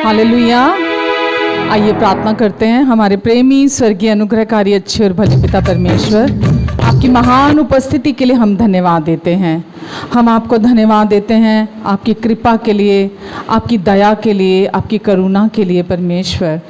Hallelujah. आइए प्रार्थना करते हैं। हमारे प्रेमी स्वर्गीय अनुग्रहकारी अच्छे और भले पिता परमेश्वर, आपकी महान उपस्थिति के लिए हम धन्यवाद देते हैं। हम आपको धन्यवाद देते हैं आपकी कृपा के लिए, आपकी दया के लिए, आपकी करुणा के लिए परमेश्वर,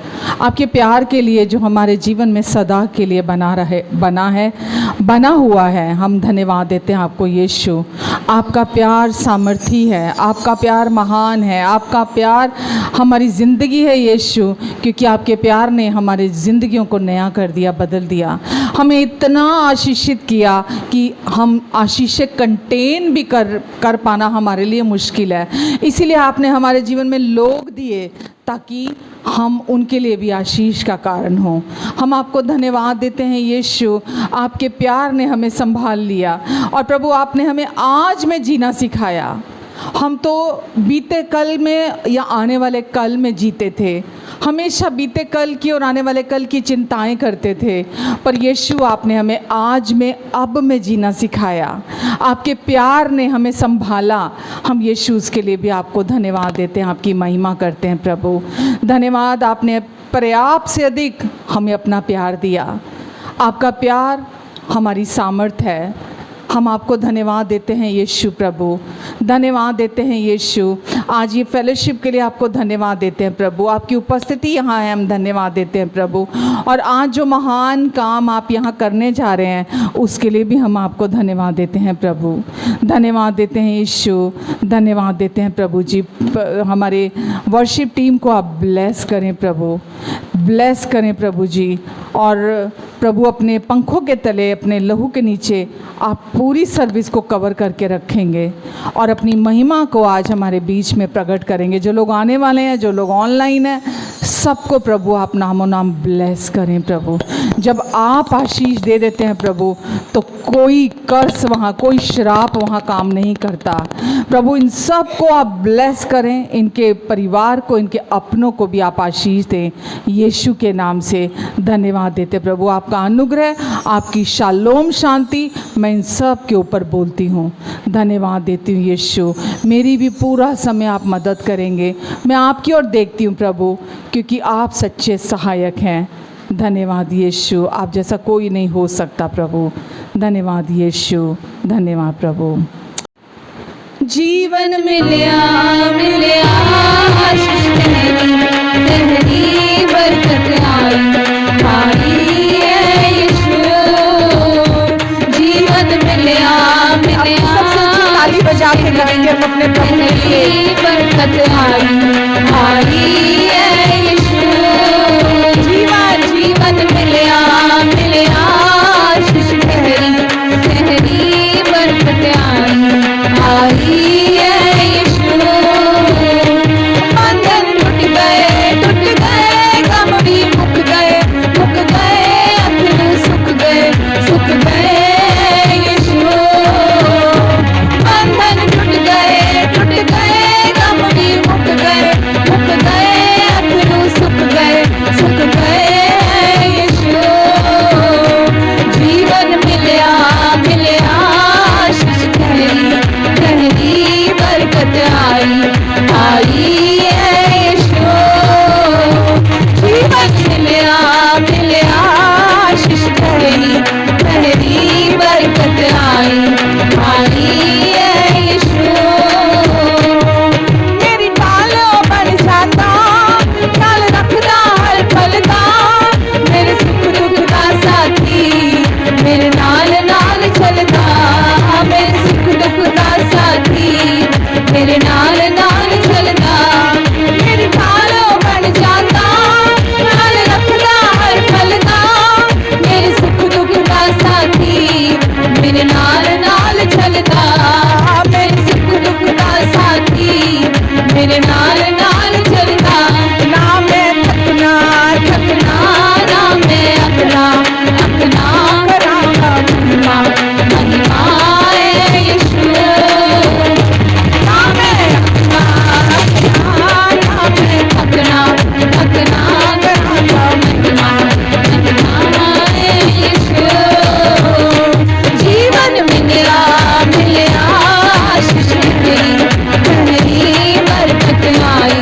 आपके प्यार के लिए जो हमारे जीवन में सदा के लिए बना हुआ है। हम धन्यवाद देते हैं आपको यीशु। आपका प्यार सामर्थी है, आपका प्यार महान है, आपका प्यार हमारी ज़िंदगी है यीशु, क्योंकि आपके प्यार ने हमारी ज़िंदगियों को नया कर दिया, बदल दिया, हमें इतना आशीषित किया कि हम आशीषें कंटेन भी कर पाना हमारे लिए मुश्किल है। इसीलिए आपने हमारे जीवन में लोग दिए ताकि हम उनके लिए भी आशीष का कारण हो। हम आपको धन्यवाद देते हैं यीशु, आपके प्यार ने हमें संभाल लिया और प्रभु आपने हमें आज में जीना सिखाया। हम तो बीते कल में या आने वाले कल में जीते थे, हमेशा बीते कल की और आने वाले कल की चिंताएं करते थे, पर यीशु आपने हमें आज में अब में जीना सिखाया। आपके प्यार ने हमें संभाला। हम यीशु उसके लिए भी आपको धन्यवाद देते हैं, आपकी महिमा करते हैं प्रभु। धन्यवाद, आपने पर्याप्त से अधिक हमें अपना प्यार दिया। आपका प्यार हमारी सामर्थ्य है। हम आपको धन्यवाद देते हैं यीशु प्रभु, धन्यवाद देते हैं यीशु। आज ये फेलोशिप के लिए आपको धन्यवाद देते हैं प्रभु, आपकी उपस्थिति यहाँ है, हम धन्यवाद देते हैं प्रभु। और आज जो महान काम आप यहाँ करने जा रहे हैं उसके लिए भी हम आपको धन्यवाद देते हैं प्रभु, धन्यवाद देते हैं यीशु, धन्यवाद देते हैं प्रभु जी। हमारे वर्शिप टीम को आप ब्लेस करें प्रभु, ब्लेस करें प्रभु जी। और प्रभु अपने पंखों के तले, अपने लहू के नीचे आप पूरी सर्विस को कवर करके रखेंगे और अपनी महिमा को आज हमारे बीच में प्रकट करेंगे। जो लोग आने वाले हैं, जो लोग ऑनलाइन हैं, सबको प्रभु आप नामों नाम ब्लेस करें प्रभु। जब आप आशीष दे देते हैं प्रभु तो कोई कर्स वहाँ, कोई श्राप वहाँ काम नहीं करता प्रभु। इन सब को आप ब्लेस करें, इनके परिवार को, इनके अपनों को भी आप आशीष दें यीशु के नाम से। धन्यवाद देते प्रभु, आपका अनुग्रह, आपकी शालोम शांति मैं इन सब के ऊपर बोलती हूँ। धन्यवाद देती हूँ यीशु, मेरी भी पूरा समय आप मदद करेंगे। मैं आपकी ओर देखती हूँ प्रभु, क्योंकि आप सच्चे सहायक हैं। धन्यवाद यीशु, आप जैसा कोई नहीं हो सकता प्रभु। धन्यवाद यीशु, धन्यवाद प्रभु। जीवन मिलिया मिलिया आशीष तेरी बरकत आई है यीशु। जीवन मिलिया मिलिया ताली बजा के गाएंगे हम अपने प्रभु के लिए। बरकत आई है यीशु। जीवन मिलिया मिलिया आशीष तेरी बरकत आई है यीशु। बंधन टूट गए गम भी मुक गए अथरू सुख गए यीशु। बंधन टूट गए गम भी मुक गए अथरू सुख गए यीशु। जीवन मिलिया आशीष तेरी बरकत आई है यीशु। जीवन मिलिया आशीष तेरी बरकत आई है यीशु। मेरी डालों बन जाता, डाल रखदा हर पल का, मेरे सुख दुख का साथी मेरे नाल चलता। मेरे सुख दुख का साथी मेरे नाल चलता। मेरी ढालों बन जाता, नाल रखदा हर पल का, मेरे सुख दुख का साथी मेरे नाल चलता। मेरे सुख दुख का साथी मेरे नाल चलता। ना मैं थकना ना मैं अकना करांगा महिमा है यीशु। ना मैं थकना करांगा महिमा है यीशु। जीवन मिलिया आशीष तेरी बरकत आई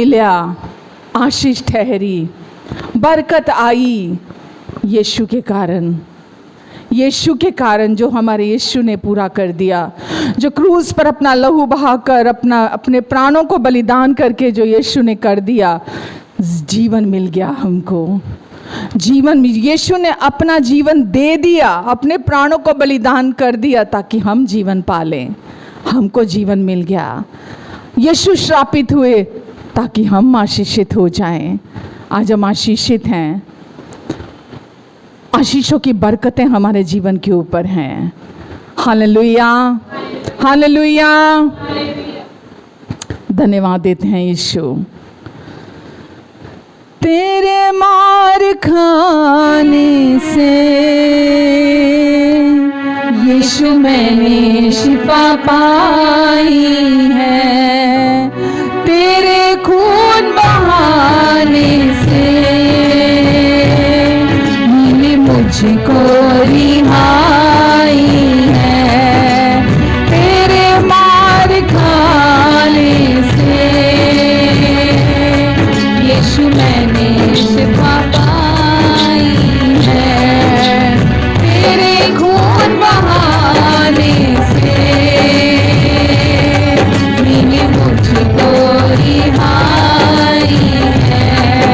मिला, आशीष ठहरी, बरकत आई यीशु के कारण। यीशु के कारण, जो हमारे यीशु ने पूरा कर दिया, जो क्रूस पर अपना लहू बहाकर अपने प्राणों को बलिदान करके जो यीशु ने कर दिया, जीवन मिल गया हमको। जीवन, यीशु ने अपना जीवन दे दिया, अपने प्राणों को बलिदान कर दिया ताकि हम जीवन पालें। हमको जीवन मिल गया। यीशु श्रापित हुए ताकि हम आशीषित हो जाएं। आज हम आशीषित हैं। आशीषों की बरकतें हमारे जीवन के ऊपर हैं। Hallelujah, hallelujah. धन्यवाद देते हैं यीशु। तेरे मार खाने से यीशु मैंने शिफा पाई है, तेरे खून बहाने से मिली मुझको रिहाई है, तेरे मार खाने से यीशु मैंने शिफा पाई है, तेरे खून बहाने से मिली मुझको रिहाई है,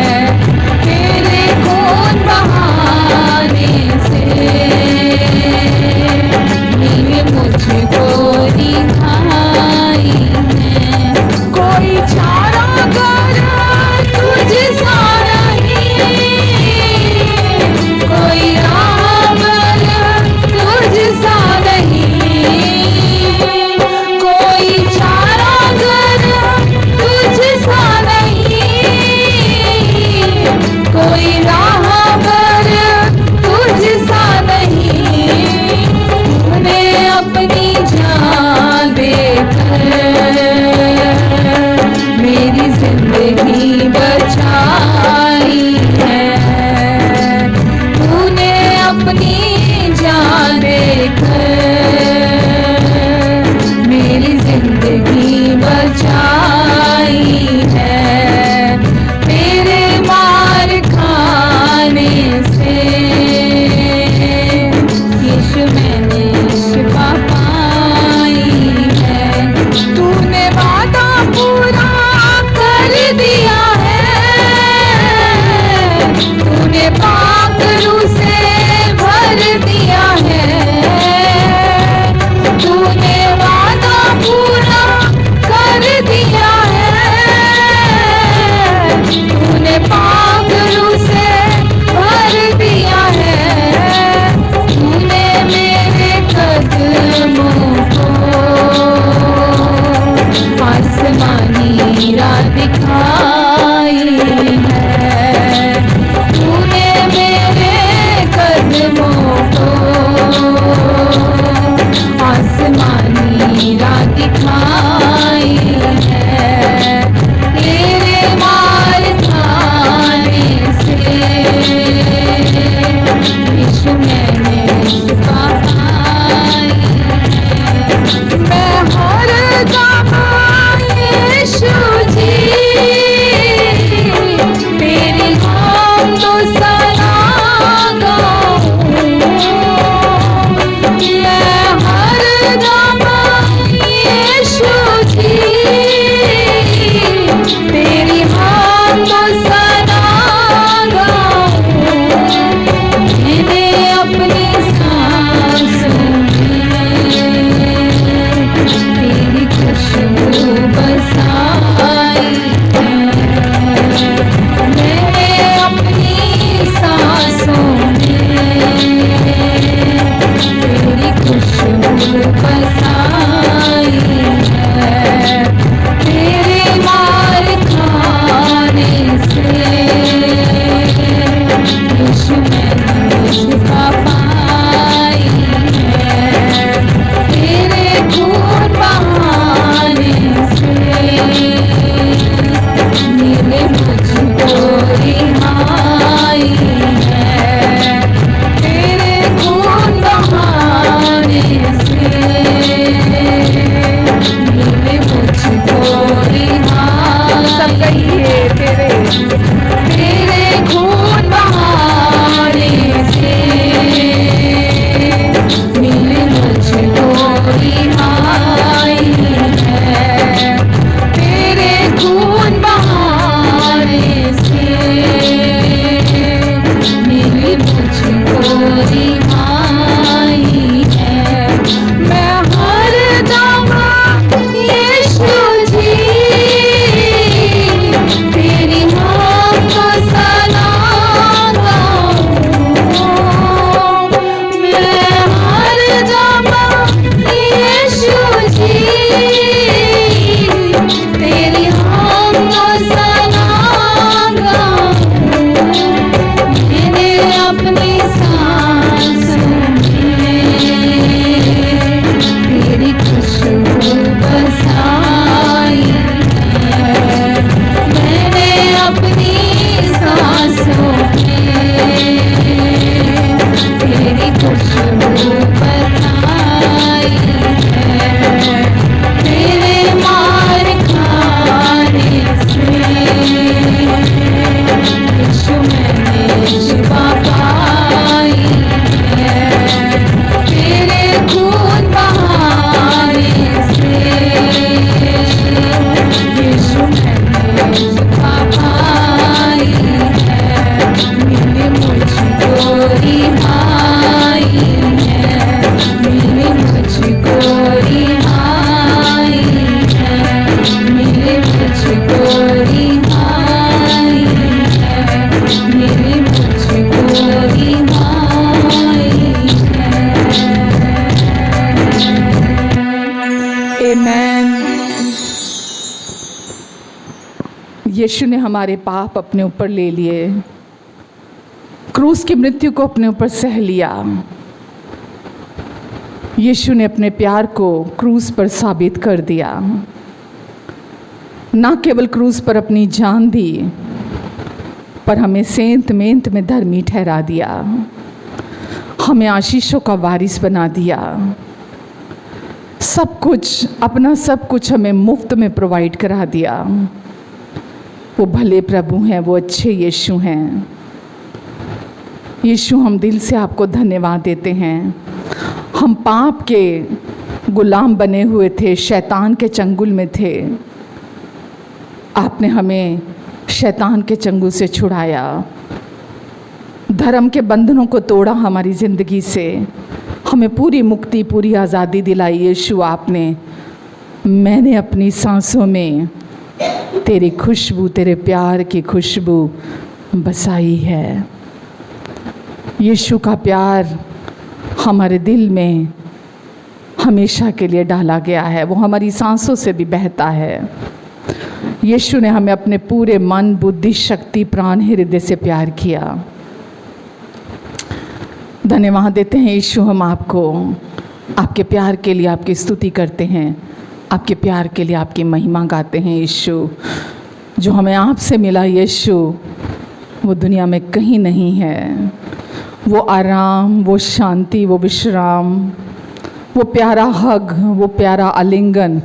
खुशबू बसाई है मैंने अपनी सांसों में, तेरी खुशबू बसाई है तेरे मार खाने से। यीशु मैंने शिफा पाई है तेरे खून बहाने से। यीशु मैंने शिफा पाई है मिली मुझको रिहाई है, मिली मुझको रिहाई है, मिली मुझको रिहाई है, मिली मुझको रिहाई है। आमेन। यीशु ने हमारे पाप अपने ऊपर ले लिए, क्रूस की मृत्यु को अपने ऊपर सह लिया। यीशु ने अपने प्यार को क्रूस पर साबित कर दिया। ना केवल क्रूस पर अपनी जान दी, पर हमें सेंत मेंत में धर्मी ठहरा दिया, हमें आशीषों का वारिस बना दिया। सब कुछ, अपना सब कुछ हमें मुफ्त में प्रोवाइड करा दिया। वो भले प्रभु हैं, वो अच्छे यीशु हैं। यीशु, हम दिल से आपको धन्यवाद देते हैं। हम पाप के गुलाम बने हुए थे, शैतान के चंगुल में थे। आपने हमें शैतान के चंगुल से छुड़ाया, धर्म के बंधनों को तोड़ा हमारी ज़िंदगी से, हमें पूरी मुक्ति, पूरी आज़ादी दिलाई। यीशु, आपने, मैंने अपनी सांसों में तेरी खुशबू, तेरे प्यार की खुशबू बसाई है। यीशु का प्यार हमारे दिल में हमेशा के लिए डाला गया है, वो हमारी सांसों से भी बहता है। यीशु ने हमें अपने पूरे मन, बुद्धि, शक्ति, प्राण, हृदय से प्यार किया। धन्यवाद देते हैं यीशु, हम आपको, आपके प्यार के लिए आपकी स्तुति करते हैं, आपके प्यार के लिए आपकी महिमा गाते हैं। यीशु, जो हमें आपसे मिला यीशु, वो दुनिया में कहीं नहीं है। वो आराम, वो शांति, वो विश्राम, वो प्यारा हग, वो प्यारा आलिंगन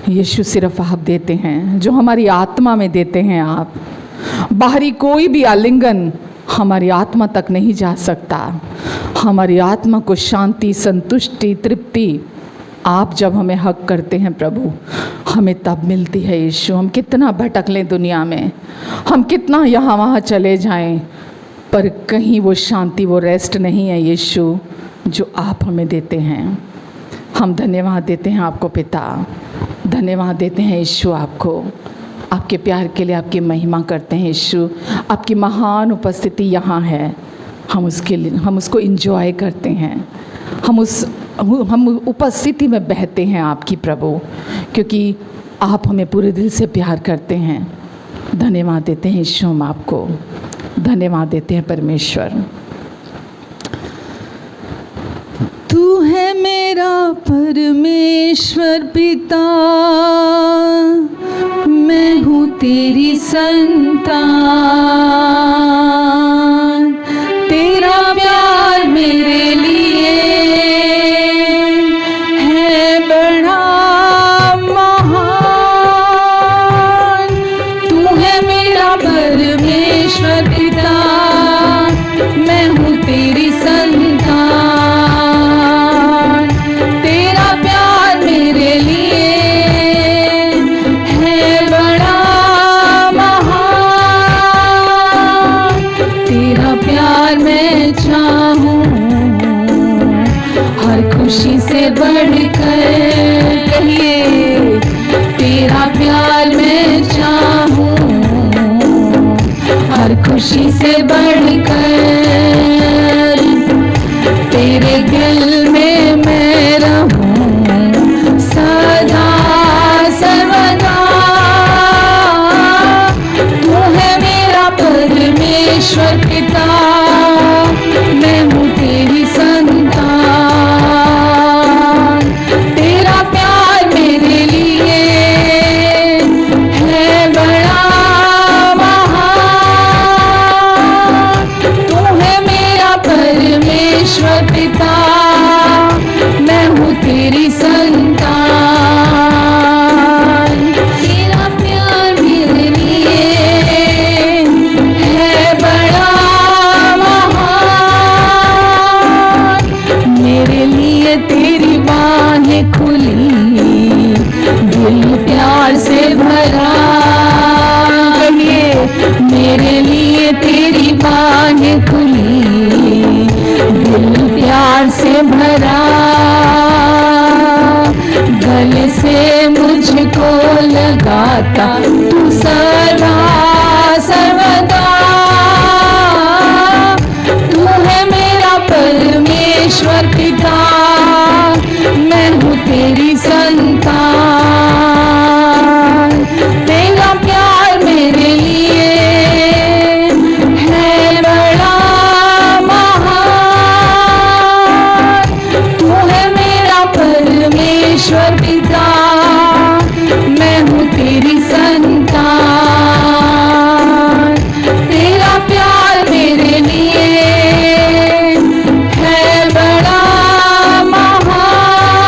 यीशु सिर्फ आप देते हैं, जो हमारी आत्मा में देते हैं आप। बाहरी कोई भी आलिंगन हमारी आत्मा तक नहीं जा सकता। हमारी आत्मा को शांति, संतुष्टि, तृप्ति आप जब हमें हक करते हैं प्रभु, हमें तब मिलती है। यीशु, हम कितना भटक लें दुनिया में, हम कितना यहाँ वहाँ चले जाएं, पर कहीं वो शांति, वो रेस्ट नहीं है यीशु जो आप हमें देते हैं। हम धन्यवाद देते हैं आपको पिता, धन्यवाद देते हैं यीशु आपको, आपके प्यार के लिए आपकी महिमा करते हैं। यीशु, आपकी महान उपस्थिति यहाँ है, हम उसको इंजॉय करते हैं। हम उपस्थिति में बहते हैं आपकी प्रभु, क्योंकि आप हमें पूरे दिल से प्यार करते हैं। धन्यवाद देते हैं यीशु, हम आपको धन्यवाद देते हैं परमेश्वर। तू है मेरा परमेश्वर पिता, मैं हूँ तेरी संतान। तेरा प्यार मेरे लिए है बड़ा महान। तू है मेरा परमेश्वर पिता, मैं हूँ तेरी संतान। तेरा प्यार मेरे लिए है बड़ा महान। पिता। तू सदा सर्वदा तू है मेरा परमेश्वर पिता, मैं हूँ तेरी संतान। तेरा प्यार मेरे लिए है बड़ा महान। तू है मेरा परमेश्वर पिता, मैं हूँ तेरी संतान। तेरा प्यार मेरे लिए है बड़ा महान,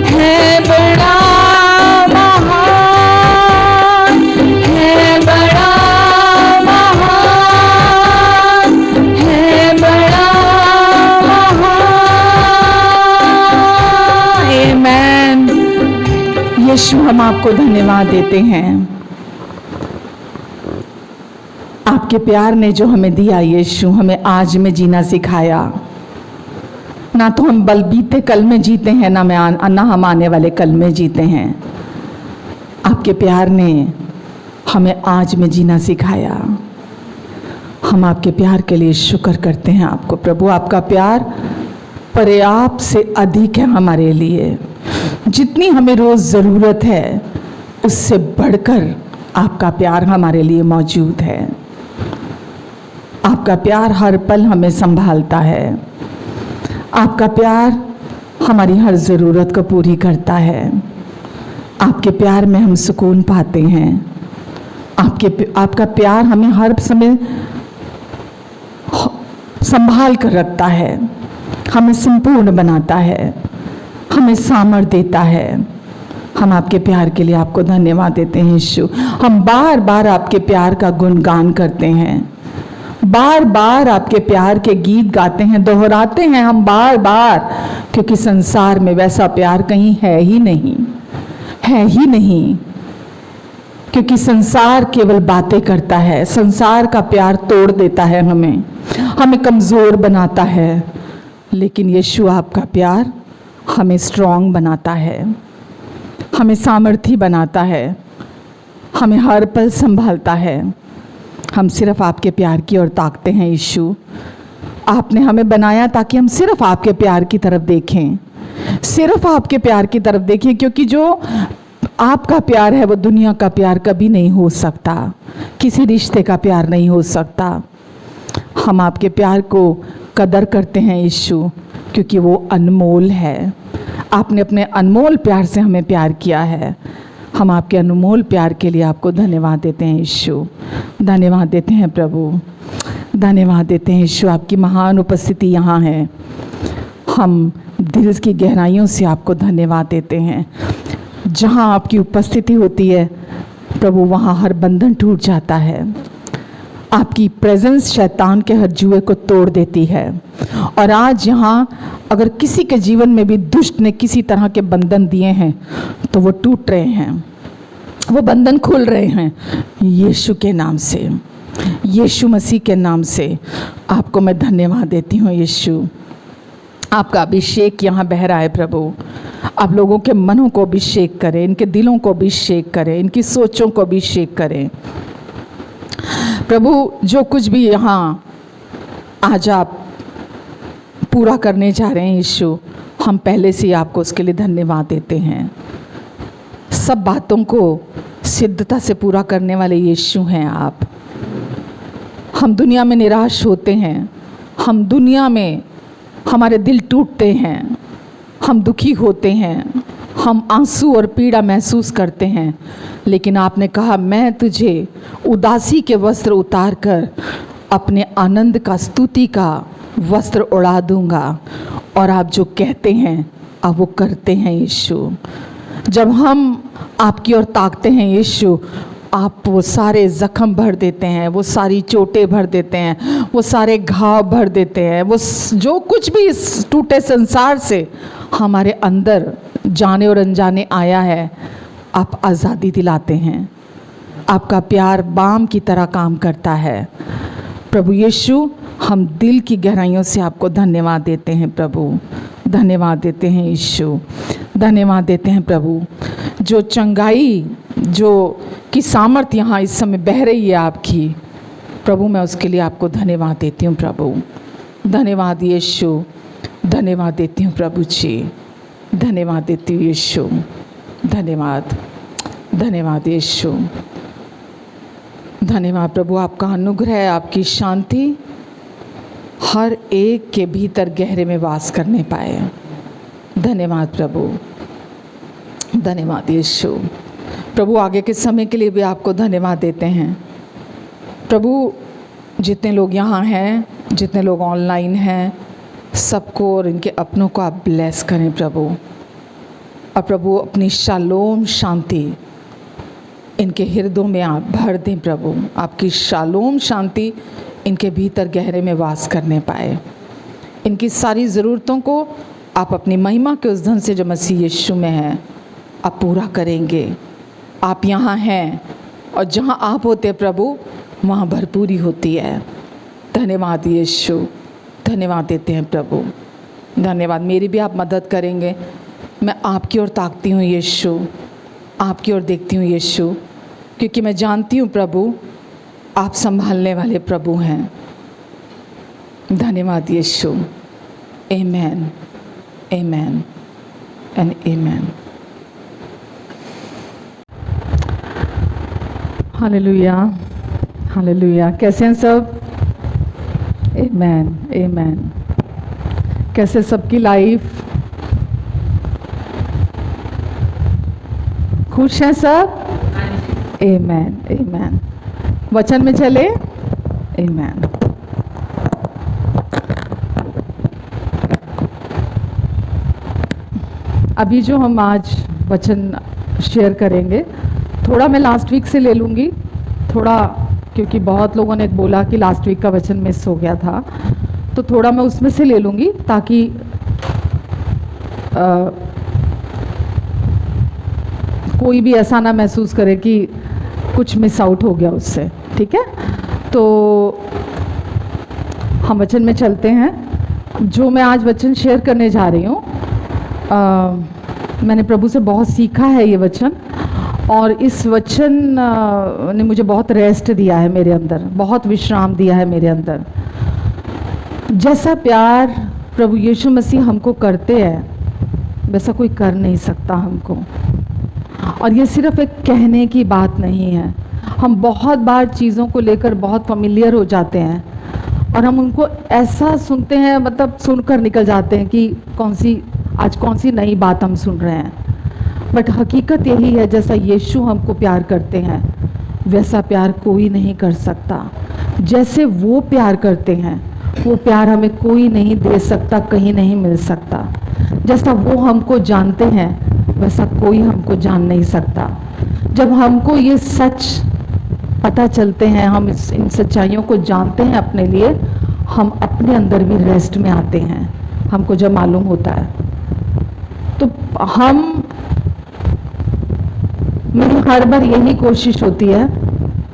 है बड़ा महान, है बड़ा महान, है बड़ा महान। आमेन। यीशु, हम आपको धन्यवाद देते हैं आपके प्यार ने जो हमें दिया। यीशु, हमें आज में जीना सिखाया। ना तो हम बल बीते कल में जीते हैं, ना हम आने वाले कल में जीते हैं। आपके प्यार ने हमें आज में जीना सिखाया। हम आपके प्यार के लिए शुक्र करते हैं आपको प्रभु। आपका प्यार पर्याप्त से अधिक है हमारे लिए। जितनी हमें रोज़ ज़रूरत है उससे बढ़कर आपका प्यार हमारे लिए मौजूद है। आपका प्यार हर पल हमें संभालता है। आपका प्यार हमारी हर ज़रूरत को पूरी करता है। आपके प्यार में हम सुकून पाते हैं। आपका प्यार हमें हर समय संभाल कर रखता है, हमें संपूर्ण बनाता है, हमें सामर्थ्य देता है। हम आपके प्यार के लिए आपको धन्यवाद देते हैं यीशु। हम बार बार आपके प्यार का गुणगान करते हैं, बार बार आपके प्यार के गीत गाते हैं, दोहराते हैं हम बार बार, क्योंकि संसार में वैसा प्यार कहीं है ही नहीं, है ही नहीं। क्योंकि संसार केवल बातें करता है, संसार का प्यार तोड़ देता है, हमें कमज़ोर बनाता है। लेकिन यीशु आपका प्यार हमें स्ट्रॉन्ग बनाता है, हमें सामर्थ्य बनाता है, हमें हर पल संभालता है। हम सिर्फ आपके प्यार की ओर ताकते हैं यीशु। आपने हमें बनाया ताकि हम सिर्फ आपके प्यार की तरफ देखें, सिर्फ आपके प्यार की तरफ देखें, क्योंकि जो आपका प्यार है वो दुनिया का प्यार कभी नहीं हो सकता, किसी रिश्ते का प्यार नहीं हो सकता। हम आपके प्यार को कदर करते हैं यीशु, क्योंकि वो अनमोल है। आपने अपने अनमोल प्यार से हमें प्यार किया है। हम आपके अनमोल प्यार के लिए आपको धन्यवाद देते हैं यीशु। धन्यवाद देते हैं प्रभु, धन्यवाद देते हैं यीशु। आपकी महान उपस्थिति यहाँ है। हम दिल की गहराइयों से आपको धन्यवाद देते हैं। जहाँ आपकी उपस्थिति होती है प्रभु, वहाँ हर बंधन टूट जाता है। आपकी प्रेजेंस शैतान के हर जुए को तोड़ देती है। और आज यहाँ अगर किसी के जीवन में भी दुष्ट ने किसी तरह के बंधन दिए हैं तो वो टूट रहे हैं, वो बंधन खुल रहे हैं यीशु के नाम से, यीशु मसीह के नाम से। आपको मैं धन्यवाद देती हूँ यीशु। आपका अभिषेक यहाँ बह रहा है प्रभु। आप लोगों के मनों को अभिषेक करें, इनके दिलों को अभिषेक करें, इनकी सोचों को अभिषेक करें प्रभु। जो कुछ भी यहाँ आज आप पूरा करने जा रहे हैं यीशु, हम पहले से ही आपको उसके लिए धन्यवाद देते हैं। सब बातों को सिद्धता से पूरा करने वाले यीशु हैं आप। हम दुनिया में निराश होते हैं, हम दुनिया में हमारे दिल टूटते हैं, हम दुखी होते हैं, हम आंसू और पीड़ा महसूस करते हैं। लेकिन आपने कहा, मैं तुझे उदासी के वस्त्र उतार कर अपने आनंद का, स्तुति का वस्त्र उड़ा दूंगा। और आप जो कहते हैं अब वो करते हैं यीशु। जब हम आपकी ओर ताकते हैं यीशु, आप वो सारे ज़ख्म भर देते हैं, वो सारी चोटें भर देते हैं, वो सारे घाव भर देते हैं, वो जो कुछ भी इस टूटे संसार से हमारे अंदर जाने और अनजाने आया है, आप आज़ादी दिलाते हैं। आपका प्यार बाम की तरह काम करता है प्रभु यीशु। हम दिल की गहराइयों से आपको धन्यवाद देते हैं प्रभु, धन्यवाद देते हैं यीशु, धन्यवाद देते हैं प्रभु। जो चंगाई जो कि सामर्थ यहाँ इस समय बह रही है आपकी, प्रभु मैं उसके लिए आपको धन्यवाद देती हूँ प्रभु। धन्यवाद यीशु, धन्यवाद देती हूँ प्रभु जी, धन्यवाद देती हूँ यीशु, धन्यवाद, धन्यवाद यीशु, धन्यवाद प्रभु। आपका अनुग्रह, आपकी शांति हर एक के भीतर गहरे में वास करने पाए। धन्यवाद प्रभु, धन्यवाद यीशु। प्रभु आगे के समय के लिए भी आपको धन्यवाद देते हैं प्रभु। जितने लोग यहाँ हैं, जितने लोग ऑनलाइन हैं, सबको और इनके अपनों को आप ब्लेस करें प्रभु। और प्रभु अपनी शालोम शांति इनके हृदयों में आप भर दें प्रभु। आपकी शालोम शांति इनके भीतर गहरे में वास करने पाए। इनकी सारी ज़रूरतों को आप अपनी महिमा के उस धन से जो मसीह यीशु में है आप पूरा करेंगे। आप यहाँ हैं और जहाँ आप होते प्रभु वहाँ भरपूरी होती है। धन्यवाद यीशु, धन्यवाद देते हैं प्रभु, धन्यवाद। मेरी भी आप मदद करेंगे। मैं आपकी ओर ताकती हूँ यीशु, आपकी ओर देखती हूँ यीशु, क्योंकि मैं जानती हूँ प्रभु आप संभालने वाले प्रभु हैं। धन्यवाद यीशु। आमेन, आमेन एंड आमेन। Hallelujah, hallelujah. कैसे हैं सब? आमेन, आमेन। कैसे सबकी लाइफ? खुश हैं सब? आमेन, आमेन। वचन में चले। आमेन। अभी जो हम आज वचन शेयर करेंगे, थोड़ा मैं लास्ट वीक से ले लूँगी, थोड़ा, क्योंकि बहुत लोगों ने बोला कि लास्ट वीक का वचन मिस हो गया था, तो थोड़ा मैं उसमें से ले लूँगी ताकि कोई भी ऐसा ना महसूस करे कि कुछ मिस आउट हो गया उससे। ठीक है, तो हम वचन में चलते हैं। जो मैं आज वचन शेयर करने जा रही हूँ, मैंने प्रभु से बहुत सीखा है ये वचन, और इस वचन ने मुझे बहुत रेस्ट दिया है मेरे अंदर, बहुत विश्राम दिया है मेरे अंदर। जैसा प्यार प्रभु यीशु मसीह हमको करते हैं वैसा कोई कर नहीं सकता हमको। और ये सिर्फ एक कहने की बात नहीं है। हम बहुत बार चीज़ों को लेकर बहुत फैमिलियर हो जाते हैं और हम उनको ऐसा सुनते हैं, मतलब सुनकर निकल जाते हैं कि आज कौन सी नई बात हम सुन रहे हैं। बट हकीकत यही है, जैसा यीशु हमको प्यार करते हैं वैसा प्यार कोई नहीं कर सकता। जैसे वो प्यार करते हैं वो प्यार हमें कोई नहीं दे सकता, कहीं नहीं मिल सकता। जैसा वो हमको जानते हैं वैसा कोई हमको जान नहीं सकता। जब हमको ये सच पता चलते हैं, हम इन सच्चाइयों को जानते हैं अपने लिए, हम अपने अंदर भी रेस्ट में आते हैं। हमको जब मालूम होता है तो मेरी हर बार यही कोशिश होती है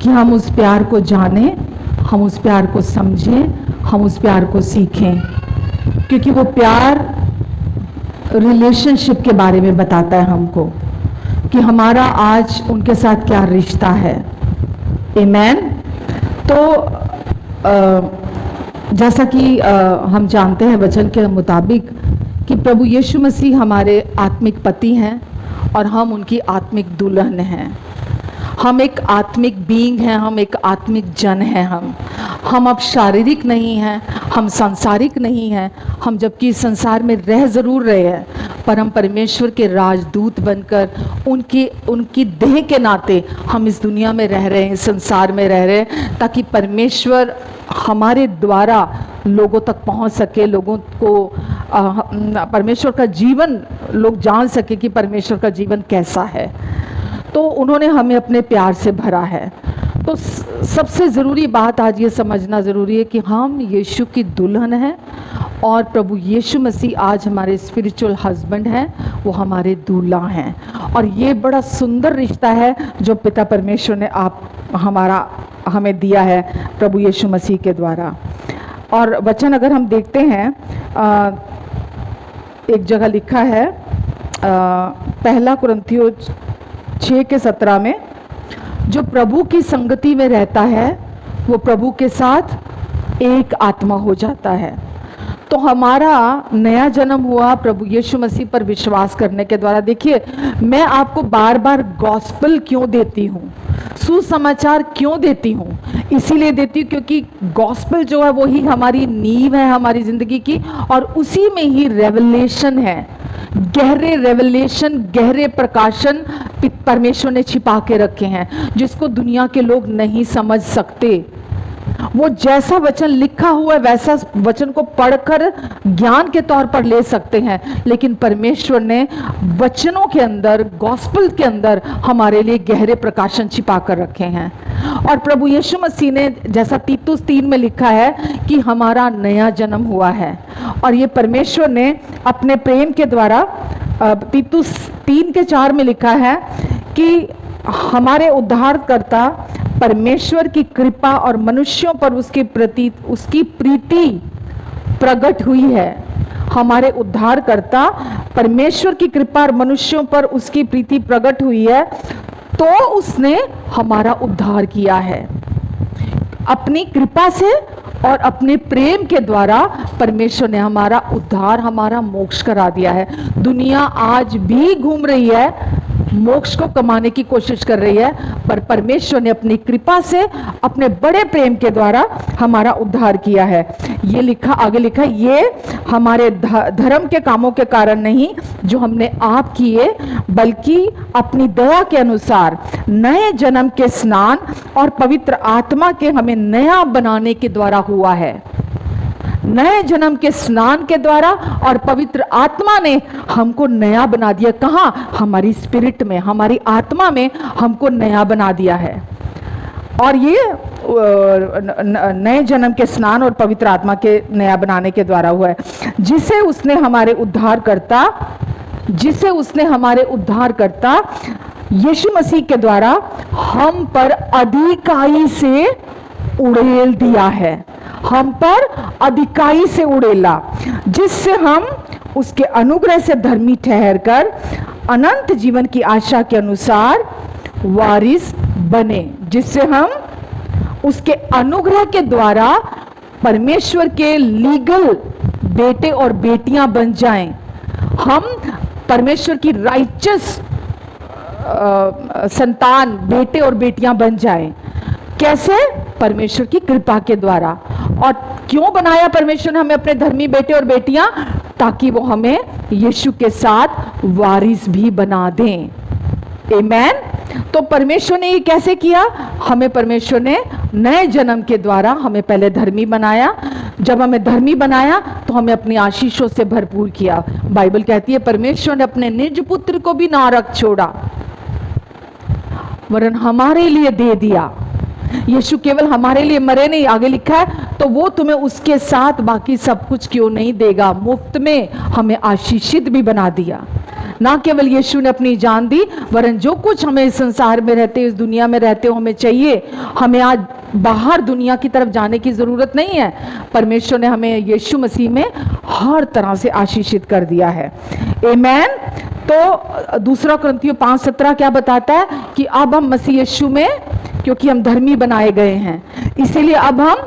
कि हम उस प्यार को जानें, हम उस प्यार को समझें, हम उस प्यार को सीखें, क्योंकि वो प्यार रिलेशनशिप के बारे में बताता है हमको कि हमारा आज उनके साथ क्या रिश्ता है। आमेन। तो जैसा कि हम जानते हैं वचन के मुताबिक कि प्रभु यीशु मसीह हमारे आत्मिक पति हैं और हम उनकी आत्मिक दुल्हन हैं। हम एक आत्मिक बीइंग हैं, हम एक आत्मिक जन हैं। हम अब शारीरिक नहीं हैं, हम सांसारिक नहीं हैं। हम जबकि संसार में रह ज़रूर रहे हैं, पर हम परमेश्वर के राजदूत बनकर उनकी देह के नाते हम इस दुनिया में रह रहे हैं, संसार में रह रहे हैं, ताकि परमेश्वर हमारे द्वारा लोगों तक पहुंच सके, लोगों को परमेश्वर का जीवन लोग जान सके कि परमेश्वर का जीवन कैसा है। तो उन्होंने हमें अपने प्यार से भरा है। तो सबसे ज़रूरी बात आज ये समझना ज़रूरी है कि हम यीशु की दुल्हन हैं और प्रभु यीशु मसीह आज हमारे स्पिरिचुअल हस्बैंड हैं, वो हमारे दूल्हा हैं। और ये बड़ा सुंदर रिश्ता है जो पिता परमेश्वर ने हमें दिया है प्रभु यीशु मसीह के द्वारा। और वचन अगर हम देखते हैं, एक जगह लिखा है, 1 कुरिन्थियों 6 के 17 में, जो प्रभु की संगति में रहता है वो प्रभु के साथ एक आत्मा हो जाता है। तो हमारा नया जन्म हुआ प्रभु यीशु मसीह पर विश्वास करने के द्वारा। देखिए, मैं आपको बार बार गॉस्पेल क्यों देती हूँ, सुसमाचार क्यों देती हूँ? इसीलिए देती हूँ क्योंकि गॉस्पेल जो है वो ही हमारी नींव है हमारी ज़िंदगी की, और उसी में ही रेवलेशन है, गहरे रेवलेशन, गहरे प्रकाशन परमेश्वर ने छिपा के रखे हैं, जिसको दुनिया के लोग नहीं समझ सकते। वो जैसा वचन लिखा हुआ है वैसा वचन को पढ़कर ज्ञान के तौर पर ले सकते हैं, लेकिन परमेश्वर ने वचनों के अंदर, गॉस्पेल के अंदर हमारे लिए गहरे प्रकाशन छिपा कर रखे हैं। और प्रभु यीशु मसीह ने, जैसा तीतुस 3 में लिखा है कि हमारा नया जन्म हुआ है, और ये परमेश्वर ने अपने प्रेम के द्वारा, तीतुस 3 के 4 में लिखा है कि हमारे उद्धारकर्ता परमेश्वर की कृपा और मनुष्यों पर उसकी प्रीति प्रकट हुई है। हमारे उद्धारकर्ता परमेश्वर की कृपा और मनुष्यों पर उसकी प्रीति प्रकट हुई है, तो उसने हमारा उद्धार किया है। अपनी कृपा से और अपने प्रेम के द्वारा परमेश्वर ने हमारा उद्धार, हमारा मोक्ष करा दिया है। दुनिया आज भी घूम रही है, मोक्ष को कमाने की कोशिश कर रही है, पर परमेश्वर ने अपनी कृपा से, अपने बड़े प्रेम के द्वारा हमारा उद्धार किया है। ये लिखा, आगे लिखा, ये हमारे धर्म के कामों के कारण नहीं जो हमने आप किए, बल्कि अपनी दया के अनुसार नए जन्म के स्नान और पवित्र आत्मा के हमें नया बनाने के द्वारा हुआ है। नए जन्म के स्नान के द्वारा और पवित्र आत्मा ने हमको नया बना दिया। कहाँ? हमारी स्पिरिट में, हमारी आत्मा में हमको नया बना दिया है। और ये नए जन्म के स्नान और पवित्र आत्मा के नया बनाने के द्वारा हुआ है, जिसे उसने हमारे उद्धारकर्ता यीशु मसीह के द्वारा हम पर अधिकाई से उड़ेल दिया है। हम पर अधिकाई से उड़ेला, जिससे हम उसके अनुग्रह से धर्मी ठहरकर अनंत जीवन की आशा के अनुसार वारिस बने। जिससे हम उसके अनुग्रह के द्वारा परमेश्वर के लीगल बेटे और बेटियां बन जाएं। हम परमेश्वर की राइचस संतान, बेटे और बेटियां बन जाएं। कैसे? परमेश्वर की कृपा के द्वारा। और क्यों बनाया परमेश्वर ने हमें अपने धर्मी बेटे और बेटियां? ताकि वो हमें यीशु के साथ वारिस भी बना दें। आमेन। तो परमेश्वर ने ये कैसे किया? हमें परमेश्वर ने नए जन्म के द्वारा हमें पहले धर्मी बनाया। जब हमें धर्मी बनाया तो हमें अपनी आशीषों से भरपूर किया। बाइबल कहती है परमेश्वर ने अपने निज पुत्र को भी ना रख छोड़ा, वरन हमारे लिए दे दिया। यीशु केवल हमारे लिए मरे नहीं, आगे लिखा है, तो वो तुम्हें उसके साथ बाकी सब कुछ क्यों नहीं देगा? मुफ्त में हमें आशीषित भी बना दिया। ना केवल यीशु ने अपनी जान दी, वरन जो कुछ हमें इस संसार में रहते, इस दुनिया में रहते हमें चाहिए, हमें आज बाहर दुनिया की तरफ जाने की जरूरत नहीं है। परमेश्वर ने हमें यीशु मसीह में हर तरह से आशीषित कर दिया है। आमेन। तो दूसरा कुरिन्थियों 5:17 क्या बताता है? कि अब हम मसीह यीशु में, क्योंकि हम धर्मी बनाए गए हैं, इसीलिए अब हम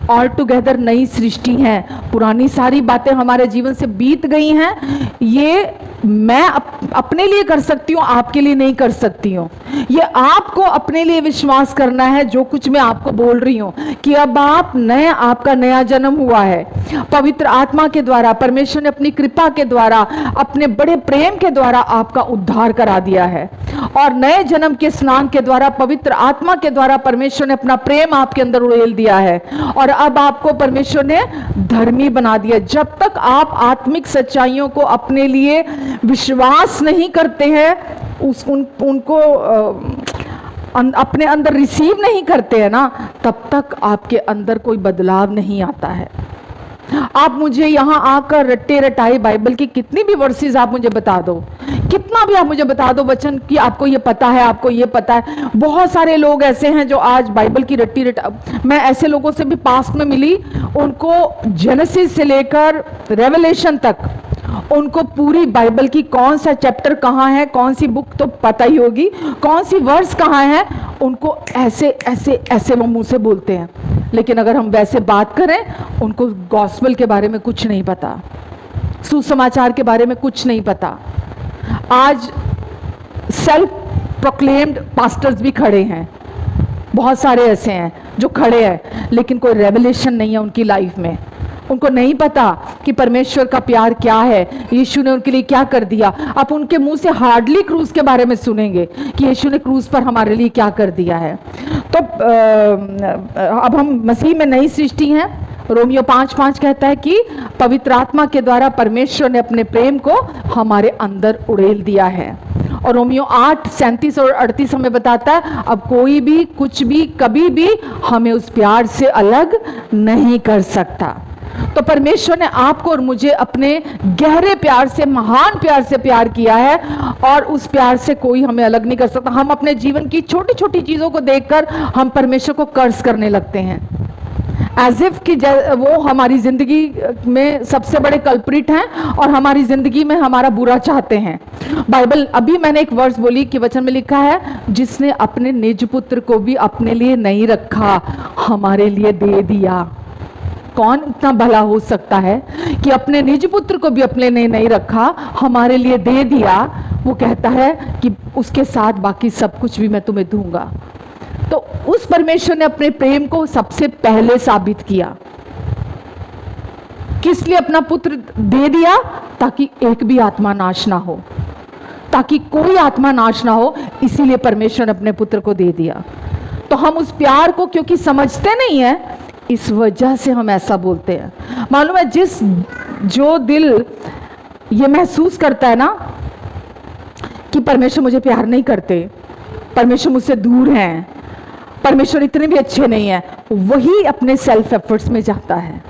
ऑल टुगेदर नई सृष्टि हैं। पुरानी सारी बातें हमारे जीवन से बीत गई हैं। ये मैं अपने लिए कर सकती हूँ, आपके लिए नहीं कर सकती हूँ। ये आपको अपने लिए विश्वास करना है, जो कुछ मैं आपको बोल रही हूँ, कि अब आपका नया जन्म हुआ है पवित्र आत्मा के द्वारा। परमेश्वर ने अपनी कृपा के द्वारा, अपने बड़े प्रेम के द्वारा आपका उद्धार करा दिया है। और नए जन्म के स्नान के द्वारा, पवित्र आत्मा के द्वारा परमेश्वर ने अपना प्रेम आपके अंदर उड़ेल दिया है। और अब आपको परमेश्वर ने धर्मी बना दिया। जब तक आप आत्मिक सच्चाइयों को अपने लिए विश्वास नहीं करते हैं, उनको अपने अंदर रिसीव नहीं करते हैं ना, तब तक आपके अंदर कोई बदलाव नहीं आता है। आप मुझे यहाँ आकर रट्टे रटाए बाइबल की कितनी भी वर्सेस आप मुझे बता दो, कितना भी आप मुझे बता दो वचन कि आपको ये पता है, आपको ये पता है। बहुत सारे लोग ऐसे हैं जो आज बाइबल की रट्टी रटा, मैं ऐसे लोगों से भी पास्ट में मिली, उनको जेनेसिस से लेकर रेवलेशन तक उनको पूरी बाइबल की कौन सा चैप्टर कहाँ है, कौन सी बुक तो पता ही होगी, कौन सी वर्स कहाँ है, उनको ऐसे ऐसे ऐसे वो मुंह से बोलते हैं। लेकिन अगर हम वैसे बात करें, उनको गॉस्पेल के बारे में कुछ नहीं पता, सुसमाचार के बारे में कुछ नहीं पता। आज सेल्फ प्रोक्लेम्ड पास्टर्स भी खड़े हैं, बहुत सारे ऐसे हैं जो खड़े हैं, लेकिन कोई रेवलेशन नहीं है उनकी लाइफ में। उनको नहीं पता कि परमेश्वर का प्यार क्या है, यीशु ने उनके लिए क्या कर दिया। आप उनके मुंह से हार्डली क्रूज के बारे में सुनेंगे कि यीशु ने क्रूज पर हमारे लिए क्या कर दिया है। तो अब हम मसीह में नई सृष्टि हैं। रोमियो 5:5 कहता है कि पवित्र आत्मा के द्वारा परमेश्वर ने अपने प्रेम को हमारे अंदर उड़ेल दिया है। और रोमियो 8:37 और 38 हमें बताता है, अब कोई भी कुछ भी कभी भी हमें उस प्यार से अलग नहीं कर सकता। तो परमेश्वर ने आपको और मुझे अपने गहरे प्यार से, महान प्यार से प्यार किया है, और उस प्यार से कोई हमें अलग नहीं कर सकता। हम अपने जीवन की छोटी छोटी चीजों को देखकर हम परमेश्वर को कर्ज करने लगते हैं, एज इफ कि वो हमारी जिंदगी में सबसे बड़े कल्प्रिट हैं और हमारी जिंदगी में हमारा बुरा चाहते हैं। बाइबल, अभी मैंने एक वर्स बोली कि वचन में लिखा है, जिसने अपने निज पुत्र को भी अपने लिए नहीं रखा, हमारे लिए दे दिया। कौन इतना भला हो सकता है कि अपने निज पुत्र को भी अपने लिए नहीं रखा, हमारे लिए दे दिया। वो कहता है कि उसके साथ बाकी सब कुछ भी मैं तुम्हें दूंगा। तो उस परमेश्वर ने अपने प्रेम को सबसे पहले साबित किया। किस लिए अपना पुत्र दे दिया? ताकि एक भी आत्मा नाश ना हो, ताकि कोई आत्मा नाश ना हो, इसीलिए परमेश्वर ने अपने पुत्र को दे दिया। तो हम उस प्यार को क्योंकि समझते नहीं है, इस वजह से हम ऐसा बोलते हैं। मालूम है, जो दिल ये महसूस करता है ना कि परमेश्वर मुझे प्यार नहीं करते, परमेश्वर मुझसे दूर हैं, परमेश्वर इतने भी अच्छे नहीं है, वही अपने सेल्फ एफर्ट्स में जाता है।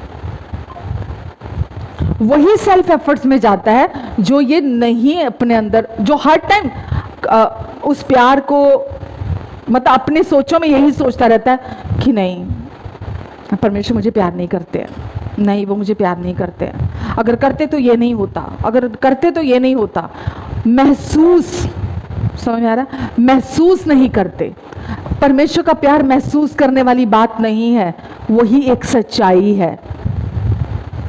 वही सेल्फ एफर्ट्स में जाता है जो ये नहीं अपने अंदर, जो हर टाइम उस प्यार को, मतलब अपने सोचों में यही सोचता रहता है कि नहीं, परमेश्वर मुझे प्यार नहीं करते हैं, नहीं वो मुझे प्यार नहीं करते हैं, अगर करते तो ये नहीं होता, अगर करते तो ये नहीं होता। महसूस, समझ में आ रहा है? महसूस नहीं करते। परमेश्वर का प्यार महसूस करने वाली बात नहीं है, वही एक सच्चाई है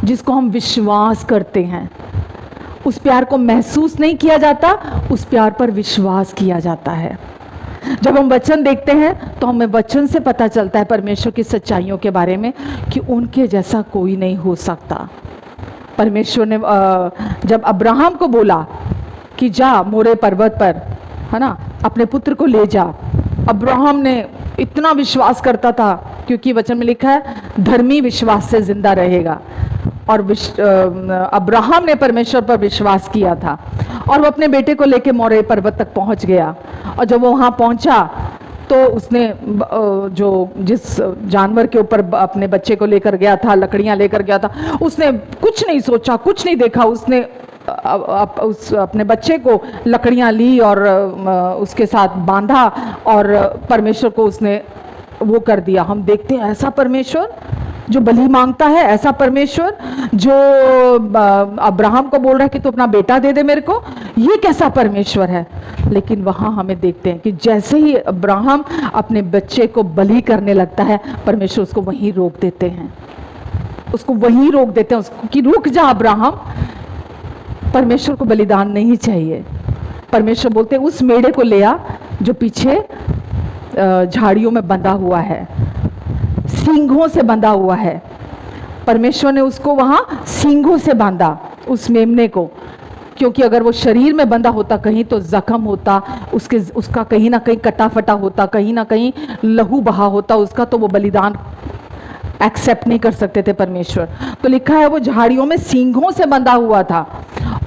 जिसको हम विश्वास करते हैं। उस प्यार को महसूस नहीं किया जाता, उस प्यार पर विश्वास किया जाता है। जब हम वचन देखते हैं तो हमें वचन से पता चलता है परमेश्वर की सच्चाइयों के बारे में कि उनके जैसा कोई नहीं हो सकता। परमेश्वर ने जब अब्राहम को बोला कि जा मोरे पर्वत पर, है ना, अपने पुत्र को ले जा, अब्राहम ने इतना विश्वास करता था, क्योंकि वचन में लिखा है धर्मी विश्वास से जिंदा रहेगा। और अब्राहम ने परमेश्वर पर विश्वास किया था और वो अपने बेटे को लेके मोरे पर्वत तक पहुंच गया। और जब वो वहां पहुंचा तो उसने जिस जानवर के ऊपर अपने बच्चे को लेकर गया था, लकड़ियां लेकर गया था, उसने कुछ नहीं सोचा, कुछ नहीं देखा, उसने अपने बच्चे को लकड़ियां ली और उसके साथ बांधा और परमेश्वर को उसने वो कर दिया। हम देखते हैं ऐसा परमेश्वर जो बलि मांगता है, ऐसा परमेश्वर जो अब्राहम को बोल रहा है कि तू अपना बेटा दे दे मेरे को, ये कैसा परमेश्वर है। लेकिन वहां हमें देखते हैं कि जैसे ही अब्राहम अपने बच्चे को बलि करने लगता है, परमेश्वर उसको वहीं रोक देते हैं, उसको वहीं रोक देते हैं, उसको कि रुक जा अब्राहम, परमेश्वर को बलिदान नहीं चाहिए। परमेश्वर बोलते हैं उस मेढ़े को ले आ जो पीछे झाड़ियों में बंधा हुआ है, सींगों से बंधा हुआ है। परमेश्वर ने उसको वहां सींगों से बांधा, उस मेमने को, क्योंकि अगर वो शरीर में बंधा होता कहीं तो जख्म होता, उसका कहीं ना कहीं कटा फटा होता, कहीं ना कहीं लहू बहा होता उसका, तो वो बलिदान एक्सेप्ट नहीं कर सकते थे परमेश्वर। तो लिखा है वो झाड़ियों में सींगों से बंधा हुआ था।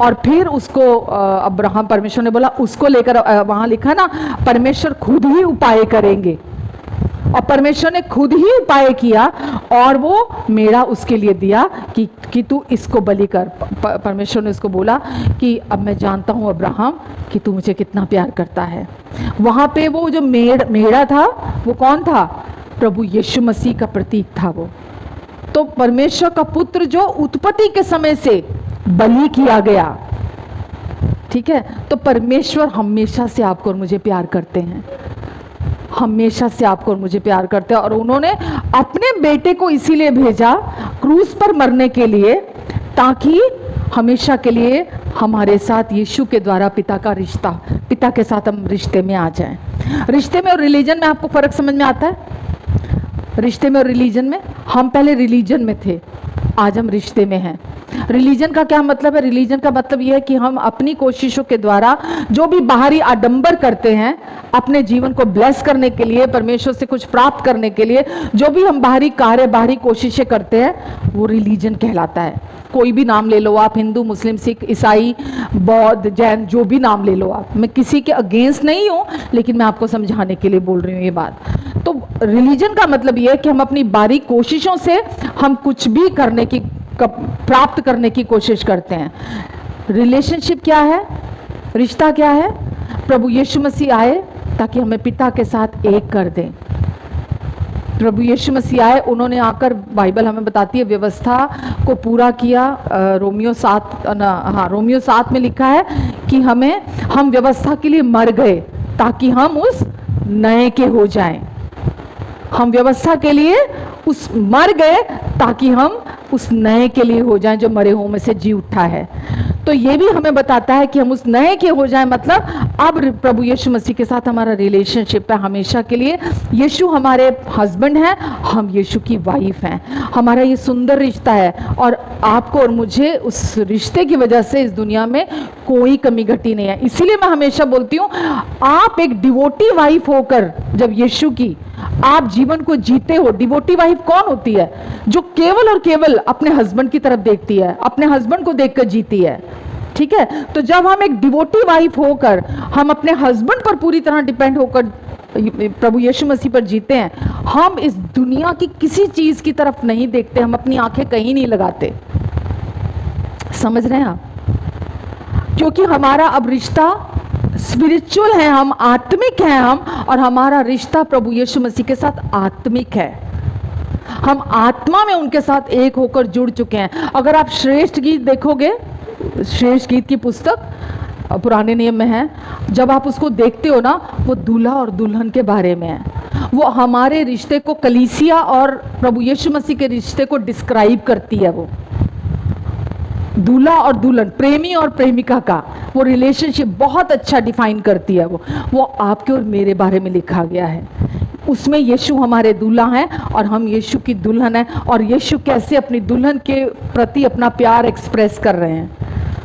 और फिर उसको अब्राहम, परमेश्वर ने बोला उसको लेकर, वहां लिखा ना परमेश्वर खुद ही उपाय करेंगे, और परमेश्वर ने खुद ही उपाय किया और वो मेढ़ा उसके लिए दिया कि तू इसको बलि कर। परमेश्वर ने उसको बोला कि अब मैं जानता हूं अब्राहम कि तू मुझे कितना प्यार करता है। वहां पे वो जो मेढ़ा था वो कौन था? प्रभु यीशु मसीह का प्रतीक था वो। तो परमेश्वर का पुत्र जो उत्पत्ति के समय से बलि किया गया, ठीक है। तो परमेश्वर हमेशा से आपको और मुझे प्यार करते हैं, हमेशा से आपको और मुझे प्यार करते हैं। और उन्होंने अपने बेटे को इसीलिए भेजा क्रूस पर मरने के लिए, ताकि हमेशा के लिए हमारे साथ यीशु के द्वारा पिता का रिश्ता, पिता के साथ हम रिश्ते में आ जाएं। रिश्ते में और रिलीजन में आपको फर्क समझ में आता है? रिश्ते में और रिलीजन में, हम पहले रिलीजन में थे, आज हम रिश्ते में हैं। रिलीजन का क्या मतलब है? रिलीजन का मतलब यह है कि हम अपनी कोशिशों के द्वारा जो भी बाहरी आडंबर करते हैं, अपने जीवन को ब्लेस करने के लिए, परमेश्वर से कुछ प्राप्त करने के लिए जो भी हम बाहरी कार्य, बाहरी कोशिशें करते हैं, वो रिलीजन कहलाता है। कोई भी नाम ले लो आप, हिंदू, मुस्लिम, सिख, ईसाई, बौद्ध, जैन, जो भी नाम ले लो आप। मैं किसी के अगेंस्ट नहीं हूँ, लेकिन मैं आपको समझाने के लिए बोल रही हूँ ये बात। तो रिलीजन का मतलब ये है कि हम अपनी बारीक कोशिशों से हम कुछ भी करने की, प्राप्त करने की कोशिश करते हैं। रिलेशनशिप क्या है? रिश्ता क्या है? प्रभु यीशु मसीह आए ताकि हमें पिता के साथ एक कर दें। प्रभु यीशु मसीह आए, उन्होंने आकर, बाइबल हमें बताती है, व्यवस्था को पूरा किया। रोमियो 7 में लिखा है कि हम व्यवस्था के लिए मर गए ताकि हम उस नए के हो जाएं। हम व्यवस्था के लिए उस मर गए ताकि हम उस नए के लिए हो जाएं जो मरे हुओं में से जी उठा है। तो ये भी हमें बताता है कि हम उस नए के हो जाएं, मतलब अब प्रभु यीशु मसीह के साथ हमारा रिलेशनशिप है हमेशा के लिए। यीशु हमारे हस्बैंड हैं, हम यीशु की वाइफ हैं। हमारा ये सुंदर रिश्ता है और आपको और मुझे उस रिश्ते की वजह से इस दुनिया में कोई कमी घटी नहीं है। इसीलिए मैं हमेशा बोलती हूँ, आप एक डिवोटी वाइफ होकर जब यीशु की आप जीवन को जीते हो। डिवोटी वाइफ कौन होती है? जो केवल और केवल अपने हस्बैंड की तरफ देखती है, अपने हस्बैंड को देखकर जीती है, ठीक है। तो जब हम एक डिवोटी वाइफ होकर हम अपने हस्बैंड पर पूरी तरह डिपेंड होकर प्रभु यीशु मसीह पर जीते हैं, हम इस दुनिया की किसी चीज की तरफ नहीं देखते, हम अपनी आंखें कहीं नहीं लगाते। समझ रहे हैं आप? क्योंकि हमारा अब रिश्ता स्पिरिचुअल है, हम आत्मिक हैं हम, और हमारा रिश्ता प्रभु यीशु मसीह के साथ आत्मिक है। हम आत्मा में उनके साथ एक होकर जुड़ चुके हैं। अगर आप श्रेष्ठ गीत देखोगे, श्रेष्ठ गीत की पुस्तक पुराने नियम में है, जब आप उसको देखते हो ना, वो दूल्हा और दुल्हन के बारे में है। वो हमारे रिश्ते को, कलीसिया और प्रभु यीशु मसीह के रिश्ते को डिस्क्राइब करती है। वो दूल्हा और दुल्हन, प्रेमी और प्रेमिका का वो रिलेशनशिप बहुत अच्छा डिफाइन करती है। वो आपके और मेरे बारे में लिखा गया है। उसमें यीशु हमारे दूल्हा हैं और हम यीशु की दुल्हन हैं, और यीशु कैसे अपनी दुल्हन के प्रति अपना प्यार एक्सप्रेस कर रहे हैं,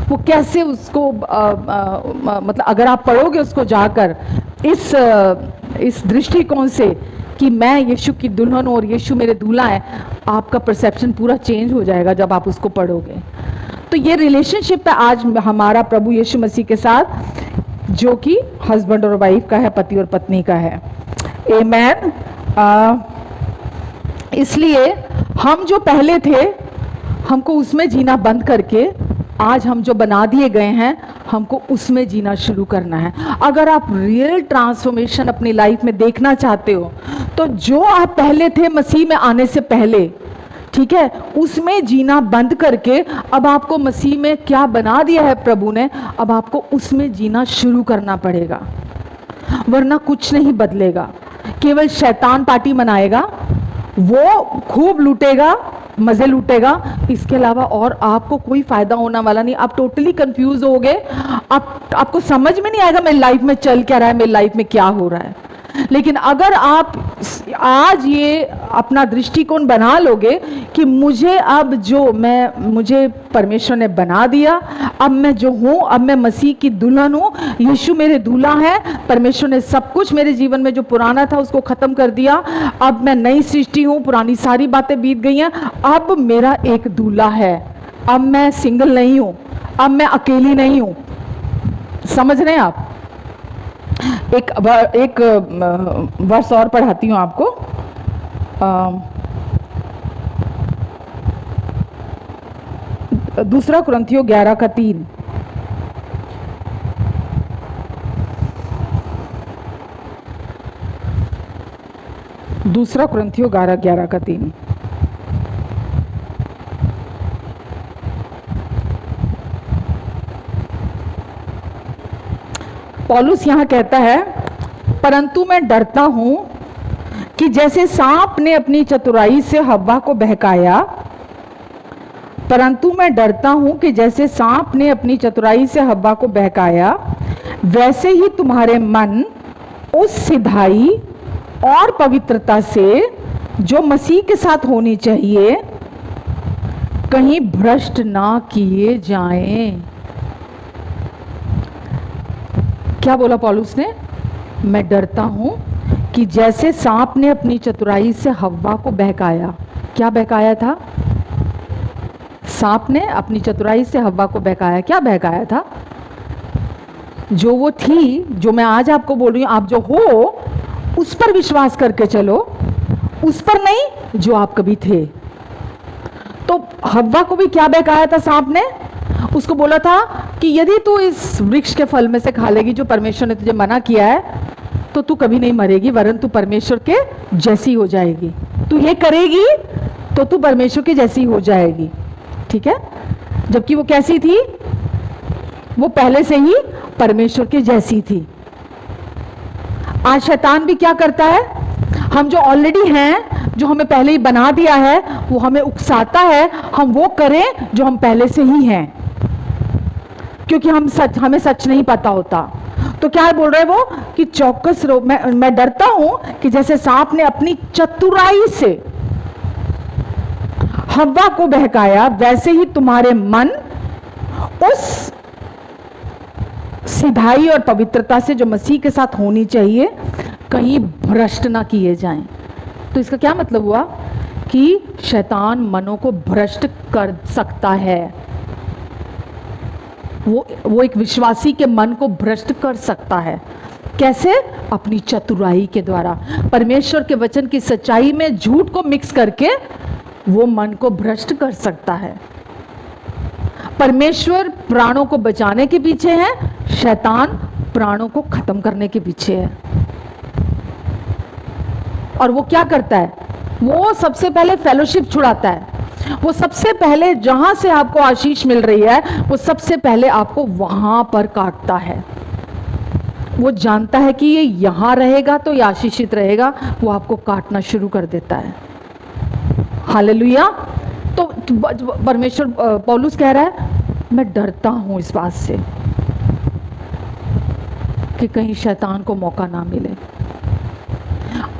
वो कैसे उसको मतलब अगर आप पढ़ोगे उसको जाकर इस दृष्टिकोण से कि मैं यीशु की दुल्हन हूँ और यीशु मेरे दूल्हा है, आपका परसेप्शन पूरा चेंज हो जाएगा जब आप उसको पढ़ोगे। तो ये रिलेशनशिप है आज हमारा प्रभु यीशु मसीह के साथ, जो कि हस्बैंड और वाइफ का है, पति और पत्नी का है। आमेन। इसलिए हम जो पहले थे, हमको उसमें जीना बंद करके आज हम जो बना दिए गए हैं, हमको उसमें जीना शुरू करना है। अगर आप रियल ट्रांसफॉर्मेशन अपनी लाइफ में देखना चाहते हो, तो जो आप पहले थे मसीह में आने से पहले, ठीक है, उसमें जीना बंद करके अब आपको मसीह में क्या बना दिया है प्रभु ने, अब आपको उसमें जीना शुरू करना पड़ेगा, वरना कुछ नहीं बदलेगा। केवल शैतान पार्टी मनाएगा, वो खूब लूटेगा, मजे लूटेगा, इसके अलावा और आपको कोई फायदा होने वाला नहीं। आप टोटली कंफ्यूज हो गए, आपको समझ में नहीं आएगा मेरी लाइफ में चल क्या रहा है, मेरी लाइफ में क्या हो रहा है। लेकिन अगर आप आज ये अपना दृष्टिकोण बना लोगे कि मुझे अब मुझे परमेश्वर ने बना दिया, अब मैं जो हूँ, अब मैं मसीह की दुल्हन हूँ, यीशु मेरे दूल्हा है, परमेश्वर ने सब कुछ मेरे जीवन में जो पुराना था उसको खत्म कर दिया, अब मैं नई सृष्टि हूँ, पुरानी सारी बातें बीत गई हैं, अब मेरा एक दूल्हा है, अब मैं सिंगल नहीं हूँ, अब मैं अकेली नहीं हूँ। समझ रहे हैं आप? एक वर्ष और पढ़ाती हूँ आपको। दूसरा कुरिन्थियों 11:3। दूसरा कुरिन्थियों 11:3। पौलुस यहाँ कहता है, परंतु मैं डरता हूं कि जैसे सांप ने अपनी चतुराई से हव्वा को बहकाया, परंतु मैं डरता हूं कि जैसे सांप ने अपनी चतुराई से हव्वा को बहकाया, वैसे ही तुम्हारे मन उस सिधाई और पवित्रता से जो मसीह के साथ होनी चाहिए कहीं भ्रष्ट ना किए जाएं। क्या बोला पौलुस ने? मैं डरता हूं कि जैसे सांप ने अपनी चतुराई से हव्वा को बहकाया। क्या बहकाया था? सांप ने अपनी चतुराई से हव्वा को बहकाया। क्या बहकाया था? जो वो थी, जो मैं आज आपको बोल रही हूं, आप जो हो उस पर विश्वास करके चलो, उस पर नहीं जो आप कभी थे। तो हव्वा को भी क्या बहकाया था सांप ने? उसको बोला था कि यदि तू इस वृक्ष के फल में से खा लेगी जो परमेश्वर ने तुझे मना किया है, तो तू कभी नहीं मरेगी, वरन तू परमेश्वर के जैसी हो जाएगी। तू ये करेगी तो तू परमेश्वर के जैसी हो जाएगी। ठीक है? जबकि वो कैसी थी? वो पहले से ही परमेश्वर के जैसी थी। आज शैतान भी क्या करता है? हम जो ऑलरेडी हैं, जो हमें पहले ही बना दिया है, वो हमें उकसाता है हम वो करें जो हम पहले से ही हैं, क्योंकि हमें सच नहीं पता होता। तो क्या बोल रहे हैं वो कि चौकस रहो। मैं डरता हूं कि जैसे सांप ने अपनी चतुराई से हव्वा को बहकाया, वैसे ही तुम्हारे मन उस सिधाई और पवित्रता से जो मसीह के साथ होनी चाहिए कहीं भ्रष्ट ना किए जाएं। तो इसका क्या मतलब हुआ कि शैतान मनों को भ्रष्ट कर सकता है। वो एक विश्वासी के मन को भ्रष्ट कर सकता है। कैसे? अपनी चतुराई के द्वारा, परमेश्वर के वचन की सच्चाई में झूठ को मिक्स करके वो मन को भ्रष्ट कर सकता है। परमेश्वर प्राणों को बचाने के पीछे है, शैतान प्राणों को खत्म करने के पीछे है। और वो क्या करता है? वो सबसे पहले फेलोशिप छुड़ाता है। वो सबसे पहले जहां से आपको आशीष मिल रही है, वो सबसे पहले आपको वहां पर काटता है। वो जानता है कि ये यहां रहेगा तो ये आशीषित रहेगा, वो आपको काटना शुरू कर देता है। हालेलुया। तो परमेश्वर, पौलुस कह रहा है, मैं डरता हूं इस बात से कि कहीं शैतान को मौका ना मिले।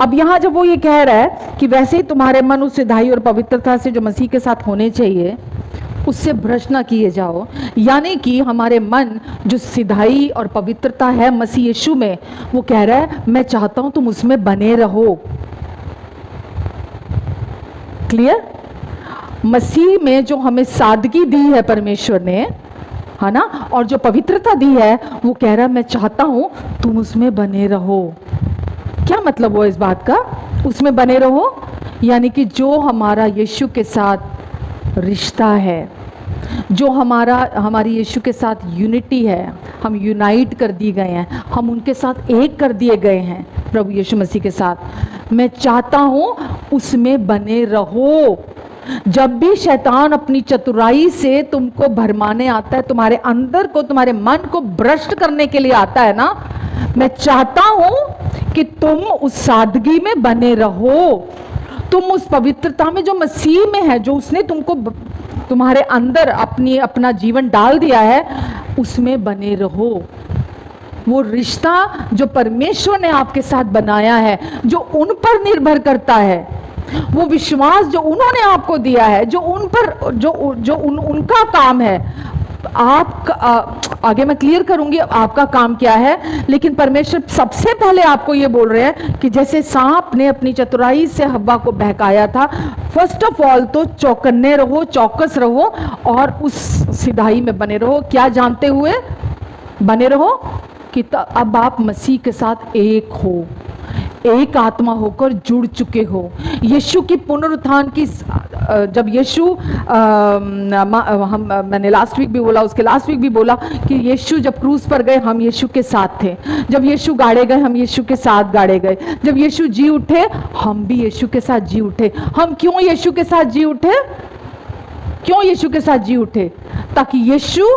अब यहां जब वो ये कह रहा है कि वैसे ही तुम्हारे मन उस सिधाई और पवित्रता से जो मसीह के साथ होने चाहिए उससे भ्रष्ट ना किए जाओ, यानी कि हमारे मन जो सिधाई और पवित्रता है मसीह यीशु में, वो कह रहा है मैं चाहता हूं तुम उसमें बने रहो। क्लियर? मसीह में जो हमें सादगी दी है परमेश्वर ने, है ना, और जो पवित्रता दी है, वो कह रहा है मैं चाहता हूं तुम उसमें बने रहो। क्या मतलब हुआ इस बात का? उसमें बने रहो यानी कि जो हमारा यीशु के साथ रिश्ता है, जो हमारी यीशु के साथ यूनिटी है, हम यूनाइट कर दिए गए हैं, हम उनके साथ एक कर दिए गए हैं प्रभु यीशु मसीह के साथ। मैं चाहता हूं उसमें बने रहो। जब भी शैतान अपनी चतुराई से तुमको भरमाने आता है, तुम्हारे अंदर को, तुम्हारे मन को भ्रष्ट करने के लिए आता है ना, मैं चाहता हूं कि तुम उस सादगी में बने रहो, तुम उस पवित्रता में जो मसीह में है, जो उसने तुमको तुम्हारे अंदर अपना जीवन डाल दिया है, उसमें बने रहो। वो रिश्ता जो परमेश्वर ने आपके साथ बनाया है, जो उन पर निर्भर करता है, वो विश्वास जो उन्होंने आपको दिया है, जो उन पर उनका काम है। आगे मैं क्लियर करूंगी आपका काम क्या है, लेकिन परमेश्वर सबसे पहले आपको ये बोल रहे हैं कि जैसे सांप ने अपनी चतुराई से हव्वा को बहकाया था, फर्स्ट ऑफ ऑल तो चौकन्ने रहो, चौकस रहो और उस सिधाई में बने रहो। क्या जानते हुए बने रहो कि अब आप मसीह के साथ एक हो, एक आत्मा होकर जुड़ चुके हो। यीशु की पुनरुत्थान की, जब यीशु मैंने लास्ट वीक भी बोला, उसके लास्ट वीक भी बोला कि यीशु जब क्रूस पर गए हम यीशु के साथ थे, जब यीशु गाड़े गए हम यीशु के साथ गाड़े गए, जब यीशु जी उठे हम भी यीशु के साथ जी उठे। हम क्यों यीशु के साथ जी उठे? क्यों यीशु के साथ जी उठे? ताकि यीशु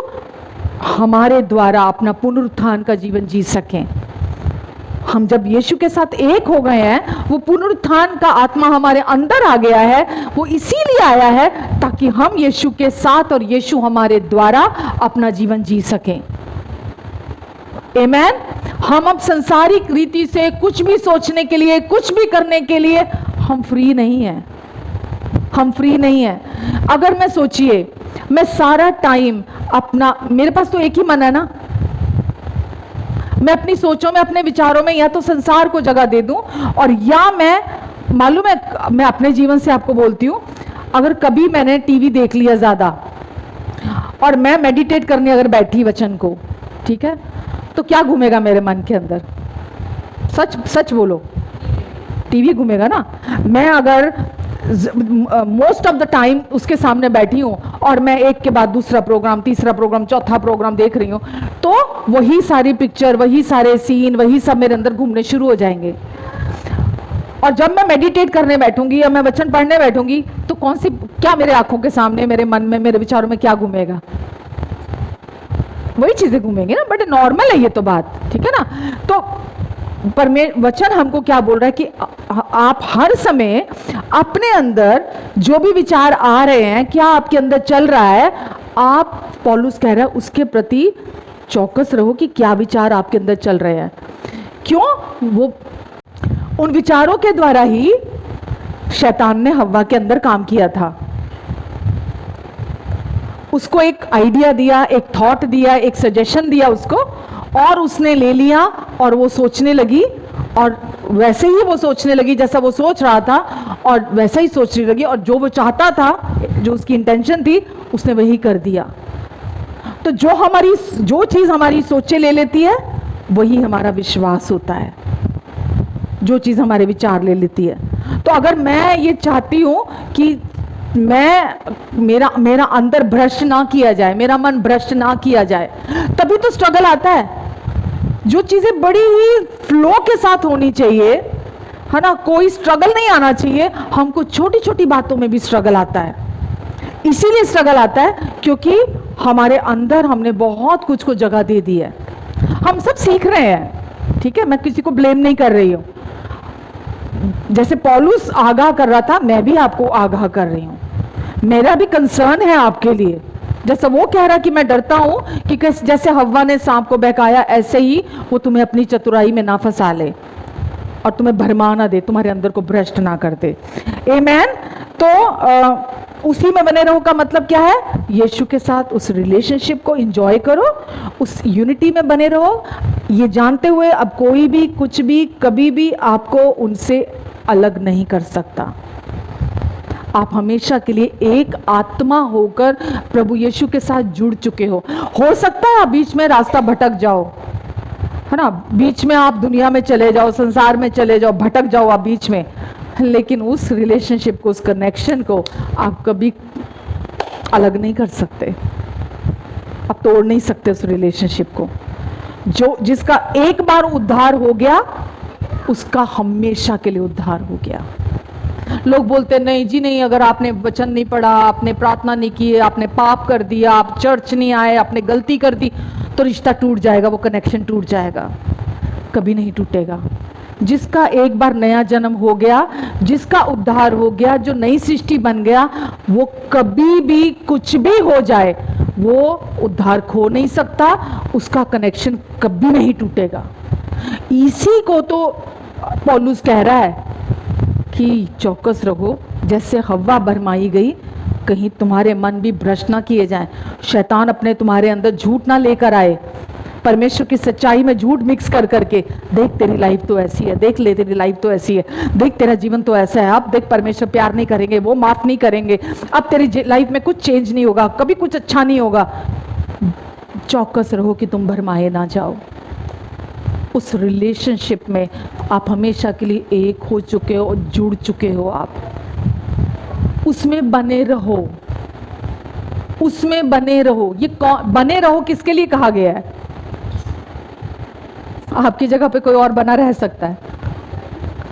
हमारे द्वारा अपना पुनरुत्थान का जीवन जी सकें। हम जब यीशु के साथ एक हो गए हैं, वो पुनरुत्थान का आत्मा हमारे अंदर आ गया है, वो इसीलिए आया है ताकि हम यीशु के साथ और यीशु हमारे द्वारा अपना जीवन जी सकें। आमेन। हम अब संसारिक रीति से कुछ भी सोचने के लिए, कुछ भी करने के लिए हम फ्री नहीं हैं। हम फ्री नहीं हैं। अगर मैं सोचिए, मैं सारा टाइम अपना, मेरे पास तो एक ही मन है ना, मैं अपनी सोचों में, अपने विचारों में या तो संसार को जगह दे दूं, और या मैं, मालूम है, मैं अपने जीवन से आपको बोलती हूं, अगर कभी मैंने टीवी देख लिया ज्यादा और मैं मेडिटेट करने अगर बैठी वचन को, ठीक है, तो क्या घूमेगा मेरे मन के अंदर? सच सच बोलो, टीवी घूमेगा ना। मैं अगर मोस्ट ऑफ द टाइम उसके सामने बैठी हूँ और मैं एक के बाद दूसरा प्रोग्राम, तीसरा प्रोग्राम, चौथा प्रोग्राम देख रही हूँ, तो वही सारी पिक्चर, वही सारे सीन, वही सब मेरे अंदर घूमने शुरू हो जाएंगे। और जब मैं मेडिटेट करने बैठूंगी या मैं वचन पढ़ने बैठूंगी, तो कौन सी, क्या मेरे आंखों के सामने, मेरे मन में, मेरे विचारों में क्या घूमेगा? वही चीजें घूमेंगी ना। बट नॉर्मल है ये तो बात, ठीक है ना। तो वचन हमको क्या बोल रहा है कि आप हर समय अपने अंदर जो भी विचार आ रहे हैं, क्या आपके अंदर चल रहा है, आप, पौलुस कह रहा है, उसके प्रति चौकस रहो कि क्या विचार आपके अंदर चल रहे हैं। क्यों? वो उन विचारों के द्वारा ही शैतान ने हव्वा के अंदर काम किया था। उसको एक आइडिया दिया, एक थॉट दिया, एक सजेशन दिया उसको, और उसने ले लिया और वो सोचने लगी, और वैसे ही वो सोचने लगी जैसा वो सोच रहा था, और वैसा ही सोचने लगी, और जो वो चाहता था, जो उसकी इंटेंशन थी, उसने वही कर दिया। तो जो चीज हमारी सोचे ले लेती है, वही हमारा विश्वास होता है। जो चीज हमारे विचार ले लेती है। तो अगर मैं ये चाहती हूं कि मेरा अंदर भ्रष्ट ना किया जाए, मेरा मन भ्रष्ट ना किया जाए, तभी तो स्ट्रगल आता है। जो चीजें बड़ी ही फ्लो के साथ होनी चाहिए, है ना, कोई स्ट्रगल नहीं आना चाहिए, हमको छोटी छोटी बातों में भी स्ट्रगल आता है। इसीलिए स्ट्रगल आता है क्योंकि हमारे अंदर हमने बहुत कुछ को जगह दे दी है। हम सब सीख रहे हैं, ठीक है, मैं किसी को ब्लेम नहीं कर रही हूं। जैसे पौलुस आगाह कर रहा था, मैं भी आपको आगाह कर रही हूं। मेरा भी कंसर्न है आपके लिए। जैसा वो कह रहा कि मैं डरता हूं कि जैसे हव्वा ने सांप को बहकाया, ऐसे ही वो तुम्हें अपनी चतुराई में ना फंसा ले और तुम्हें भरमा ना दे, तुम्हारे अंदर को भ्रष्ट ना कर दे। आमेन। तो उसी में बने रहो का मतलब क्या है? यीशु के साथ उस रिलेशनशिप को एंजॉय करो, उस यूनिटी में बने रहो, ये जानते हुए अब कोई भी कुछ भी कभी भी आपको उनसे अलग नहीं कर सकता। आप हमेशा के लिए एक आत्मा होकर प्रभु यीशु के साथ जुड़ चुके हो सकता है आप बीच में रास्ता भटक जाओ, है ना, बीच में आप दुनिया में चले जाओ, संसार में चले जाओ, भटक जाओ आप बीच में, लेकिन उस रिलेशनशिप को, उस कनेक्शन को आप कभी अलग नहीं कर सकते, आप तोड़ नहीं सकते उस रिलेशनशिप को। जिसका एक बार उद्धार हो गया, उसका हमेशा के लिए उद्धार हो गया। लोग बोलते नहीं जी नहीं, अगर आपने वचन नहीं पढ़ा, आपने प्रार्थना नहीं की, आपने पाप कर दिया, आप चर्च नहीं आए, आपने गलती कर दी, तो रिश्ता टूट जाएगा, वो कनेक्शन टूट जाएगा। कभी नहीं टूटेगा। जिसका एक बार नया जन्म हो गया, जिसका उद्धार हो गया, जो नई सृष्टि बन गया, वो कभी भी कुछ भी हो जाए, वो उद्धार खो नहीं सकता, उसका कनेक्शन कभी नहीं टूटेगा। इसी को तो पौलुस कह रहा है कि चौकस रहो, जैसे हव्वा भरमाई गई, कहीं तुम्हारे मन भी भ्रष्ट ना किए जाएं, शैतान अपने तुम्हारे अंदर झूठ ना लेकर आए, परमेश्वर की सच्चाई में झूठ मिक्स कर करके, देख तेरी लाइफ तो ऐसी है, देख ले तेरी लाइफ तो ऐसी है, देख तेरा जीवन तो ऐसा है, अब देख परमेश्वर प्यार नहीं करेंगे, वो माफ नहीं करेंगे, अब तेरी लाइफ में कुछ चेंज नहीं होगा, कभी कुछ अच्छा नहीं होगा। चौकस रहो कि तुम भरमाए ना जाओ। उस रिलेशनशिप में आप हमेशा के लिए एक हो चुके हो, जुड़ चुके हो, आप उसमें बने रहो, उसमें बने रहो। ये बने रहो किसके लिए कहा गया है? आपकी जगह पे कोई और बना रह सकता है?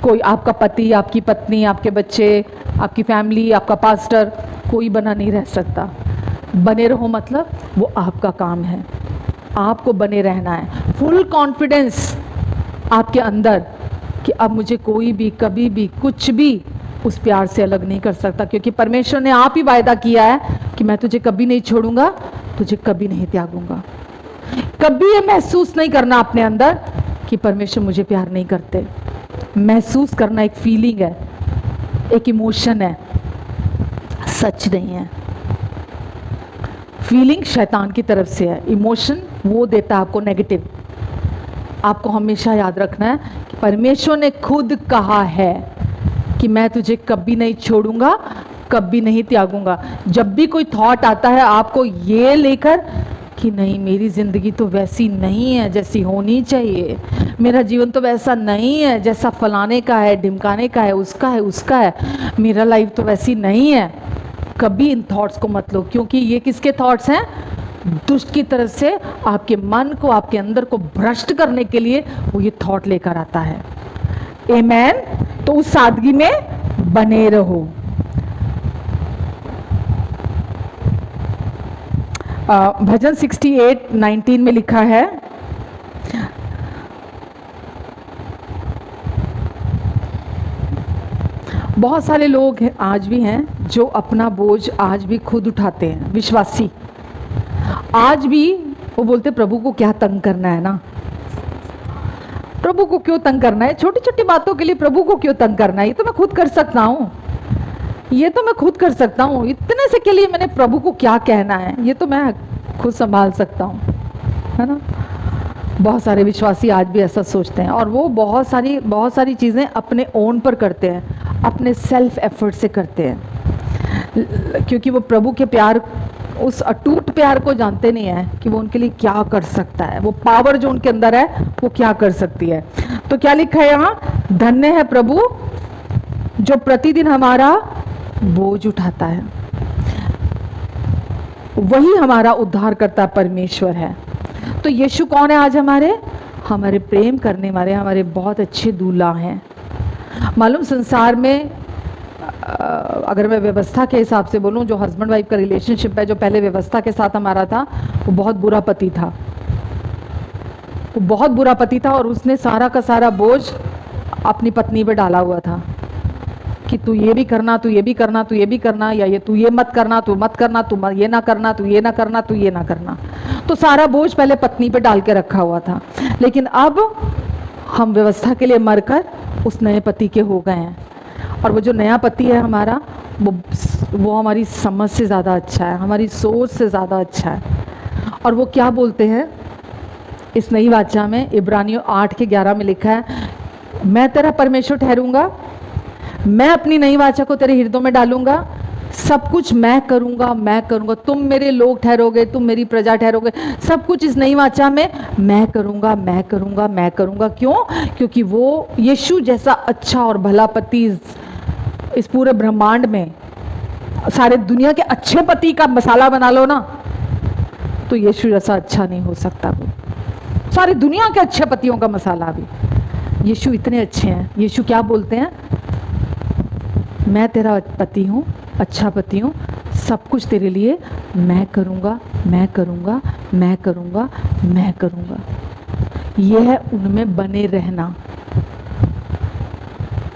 कोई, आपका पति, आपकी पत्नी, आपके बच्चे, आपकी फैमिली, आपका पास्टर, कोई बना नहीं रह सकता। बने रहो मतलब वो आपका काम है। आपको बने रहना है, फुल कॉन्फिडेंस आपके अंदर कि अब मुझे कोई भी कभी भी कुछ भी उस प्यार से अलग नहीं कर सकता, क्योंकि परमेश्वर ने आप ही वायदा किया है कि मैं तुझे कभी नहीं छोड़ूंगा, तुझे कभी नहीं त्यागूंगा। कभी ये महसूस नहीं करना अपने अंदर कि परमेश्वर मुझे प्यार नहीं करते। महसूस करना एक फीलिंग है, एक इमोशन है, सच नहीं है। फीलिंग शैतान की तरफ से है, इमोशन वो देता है आपको नेगेटिव। आपको हमेशा याद रखना है कि परमेश्वर ने खुद कहा है कि मैं तुझे कभी नहीं छोड़ूंगा, कभी नहीं त्यागूंगा। जब भी कोई थॉट आता है आपको ये लेकर कि नहीं, मेरी ज़िंदगी तो वैसी नहीं है जैसी होनी चाहिए, मेरा जीवन तो वैसा नहीं है जैसा फलाने का है, ढिमकाने का है, उसका है, मेरा लाइफ तो वैसी नहीं है, कभी इन थॉट्स को मत लो, क्योंकि ये किसके थॉट्स हैं? दुष्ट की तरफ से आपके मन को, आपके अंदर को भ्रष्ट करने के लिए वो ये थॉट लेकर आता है। आमेन। तो उस सादगी में बने रहो। भजन 68:19 में लिखा है, बहुत सारे लोग आज भी हैं जो अपना बोझ आज भी खुद उठाते हैं। विश्वासी आज भी वो बोलते प्रभु को क्या तंग करना है ना, प्रभु को क्यों तंग करना है, छोटी छोटी बातों के लिए प्रभु को क्यों तंग करना है, ये तो मैं खुद कर सकता हूँ, ये तो मैं खुद कर सकता हूँ, इतने से के लिए मैंने प्रभु को क्या कहना है, ये तो मैं खुद संभाल सकता हूँ, है ना। बहुत सारे विश्वासी आज भी ऐसा सोचते हैं और वो बहुत सारी चीज़ें अपने ओन पर करते हैं, अपने सेल्फ एफर्ट से करते हैं, क्योंकि वो प्रभु के प्यार, उस अटूट प्यार को जानते नहीं है कि वो उनके लिए क्या कर सकता है, वो पावर जो उनके अंदर है वो क्या कर सकती है। तो क्या लिखा है यहाँ? धन्य है प्रभु जो प्रतिदिन हमारा बोझ उठाता है, वही हमारा उद्धार करता परमेश्वर है। तो यीशु कौन है आज? हमारे प्रेम करने वाले, हमारे बहुत अच्छे दूल्हा हैं। मालूम संसार में अगर मैं व्यवस्था के हिसाब से बोलूं, जो हस्बैंड वाइफ का रिलेशनशिप है, जो पहले व्यवस्था के साथ हमारा था, वो बहुत बुरा पति था, वो बहुत बुरा पति था और उसने सारा का सारा बोझ अपनी पत्नी पे डाला हुआ था कि तू ये भी करना, तू ये भी करना, तू ये भी करना, या ये तू ये मत करना, तू मत करना, तू ये ना करना, तू ये ना करना, तू ये ना करना। तो सारा बोझ पहले पत्नी पे डाल के रखा हुआ था। लेकिन अब हम व्यवस्था के लिए मरकर उस नए पति के हो गए हैं, और वो जो नया पति है हमारा, वो हमारी समझ से ज़्यादा अच्छा है, हमारी सोच से ज़्यादा अच्छा है। और वो क्या बोलते हैं इस नई वाचा में? इब्रानियों 8:11 में लिखा है, मैं तेरा परमेश्वर ठहरूंगा, मैं अपनी नई वाचा को तेरे हृदय में डालूंगा, सब कुछ मैं करूंगा, तुम मेरे लोग ठहरोगे, तुम मेरी प्रजा ठहरोगे, सब कुछ इस नई वाचा में मैं करूंगा। क्यों? क्योंकि वो यीशु जैसा अच्छा और भला पति इस पूरे ब्रह्मांड में, सारे दुनिया के अच्छे पति का मसाला बना लो ना, तो यीशु जैसा अच्छा नहीं हो सकता। वो सारी दुनिया के अच्छे पतियों का मसाला भी, यीशु इतने अच्छे हैं। यीशु क्या बोलते हैं? मैं तेरा पति हूँ, अच्छा पति हूँ, सब कुछ तेरे लिए मैं करूँगा। यह है उनमें बने रहना।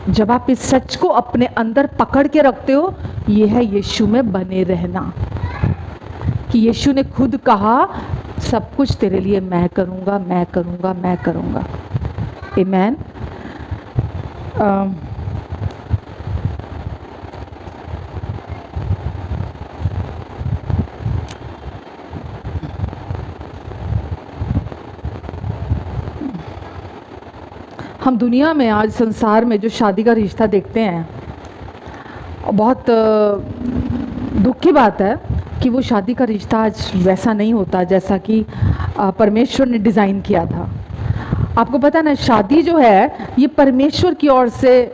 जब आप इस सच को अपने अंदर पकड़ के रखते हो, यह है यीशु में बने रहना, कि यीशु ने खुद कहा सब कुछ तेरे लिए मैं करूँगा। आमेन। हम दुनिया में आज संसार में जो शादी का रिश्ता देखते हैं, बहुत दुख की बात है कि वो शादी का रिश्ता आज वैसा नहीं होता जैसा कि परमेश्वर ने डिज़ाइन किया था। आपको पता ना, शादी जो है ये परमेश्वर की ओर से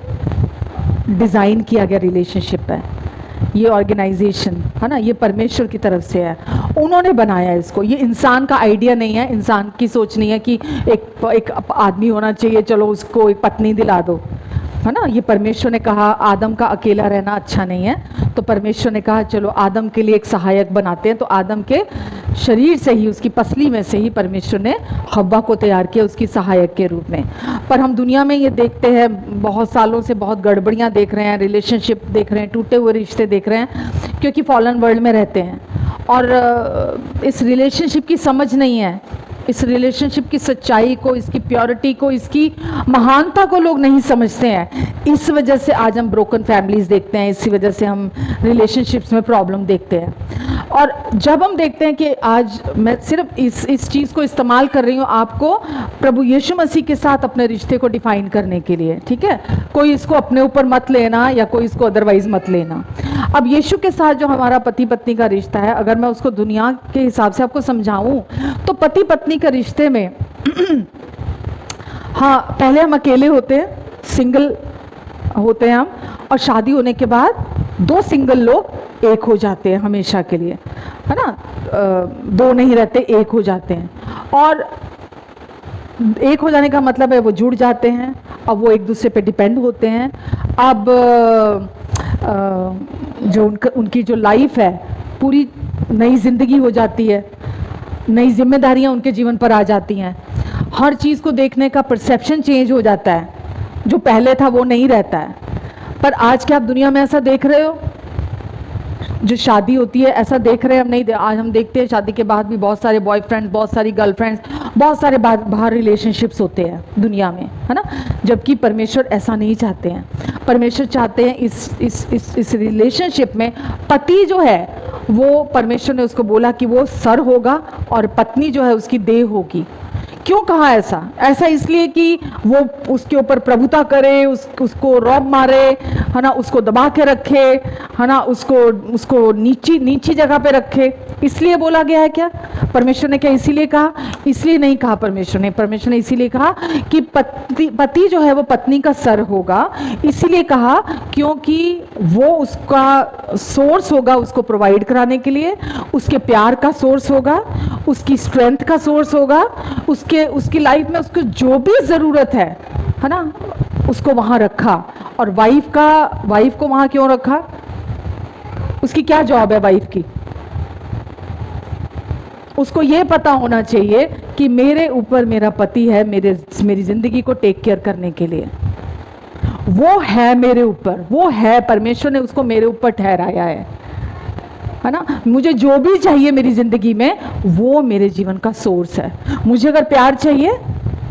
डिज़ाइन किया गया रिलेशनशिप है, ये ऑर्गेनाइजेशन है ना, ये परमेश्वर की तरफ से है, उन्होंने बनाया इसको। ये इंसान का आइडिया नहीं है, इंसान की सोच नहीं है कि एक आदमी होना चाहिए, चलो उसको एक पत्नी दिला दो, है ना। ये परमेश्वर ने कहा आदम का अकेला रहना अच्छा नहीं है, तो परमेश्वर ने कहा चलो आदम के लिए एक सहायक बनाते हैं। तो आदम के शरीर से ही, उसकी पसली में से ही परमेश्वर ने हव्वा को तैयार किया उसकी सहायक के रूप में। पर हम दुनिया में ये देखते हैं, बहुत सालों से बहुत गड़बड़ियाँ देख रहे हैं, रिलेशनशिप देख रहे हैं, टूटे हुए रिश्ते देख रहे हैं, क्योंकि फॉलन वर्ल्ड में रहते हैं और इस रिलेशनशिप की समझ नहीं है, इस रिलेशनशिप की सच्चाई को, इसकी प्योरिटी को, इसकी महानता को लोग नहीं समझते हैं। इस वजह से आज हम ब्रोकन फैमिलीज देखते हैं, इसी वजह से हम रिलेशनशिप्स में प्रॉब्लम देखते हैं। और जब हम देखते हैं कि आज मैं सिर्फ इस चीज़ को इस्तेमाल कर रही हूँ आपको प्रभु यीशु मसीह के साथ अपने रिश्ते को डिफाइन करने के लिए, ठीक है। कोई इसको अपने ऊपर मत लेना या कोई इसको अदरवाइज मत लेना। अब यीशु के साथ जो हमारा पति पत्नी का रिश्ता है, अगर मैं उसको दुनिया के हिसाब से आपको समझाऊं तो पति पत्नी के रिश्ते में हाँ, पहले हम अकेले होते हैं, सिंगल होते हैं हम, और शादी होने के बाद दो सिंगल लोग एक हो जाते हैं हमेशा के लिए, है ना। दो नहीं रहते, एक हो जाते हैं। और एक हो जाने का मतलब है वो जुड़ जाते हैं, अब वो एक दूसरे पे डिपेंड होते हैं। अब जो उनकी जो लाइफ है पूरी नई जिंदगी हो जाती है, नई जिम्मेदारियां उनके जीवन पर आ जाती हैं, हर चीज़ को देखने का परसेप्शन चेंज हो जाता है, जो पहले था वो नहीं रहता है। पर आज क्या आप दुनिया में ऐसा देख रहे हो? जो शादी होती है ऐसा देख रहे हैं हम? नहीं। आज हम देखते हैं शादी के बाद भी बहुत सारे बॉयफ्रेंड्स, बहुत सारी गर्लफ्रेंड्स, बहुत सारे बाहर रिलेशनशिप्स होते हैं दुनिया में, है ना। जबकि परमेश्वर ऐसा नहीं चाहते हैं। परमेश्वर चाहते हैं इस रिलेशनशिप में पति जो है वो, परमेश्वर ने उसको बोला कि वो सर होगा और पत्नी जो है उसकी देह होगी। क्यों कहा ऐसा? ऐसा इसलिए कि वो उसके ऊपर प्रभुता करे, उसको रौब मारे, है ना, उसको दबा के रखे, है ना, उसको नीची जगह पे रखे, इसलिए बोला गया है क्या? परमेश्वर ने क्या इसीलिए कहा? इसलिए नहीं कहा परमेश्वर ने इसीलिए कहा कि पति जो है वो पत्नी का सर होगा। इसीलिए कहा क्योंकि वो उसका सोर्स होगा उसको प्रोवाइड कराने के लिए, उसके प्यार का सोर्स होगा, उसकी स्ट्रेंथ का सोर्स होगा, उसकी लाइफ में उसको जो भी ज़रूरत है ना, उसको वहाँ रखा। और वाइफ को वहाँ क्यों रखा? उसकी क्या जॉब है वाइफ की? उसको ये पता होना चाहिए कि मेरे ऊपर मेरा पति है, मेरी ज़िंदगी को टेक केयर करने के लिए वो है मेरे ऊपर, वो है, परमेश्वर ने उसको मेरे ऊपर ठहराया है ना। मुझे जो भी चाहिए मेरी ज़िंदगी में वो मेरे जीवन का सोर्स है। मुझे अगर प्यार चाहिए,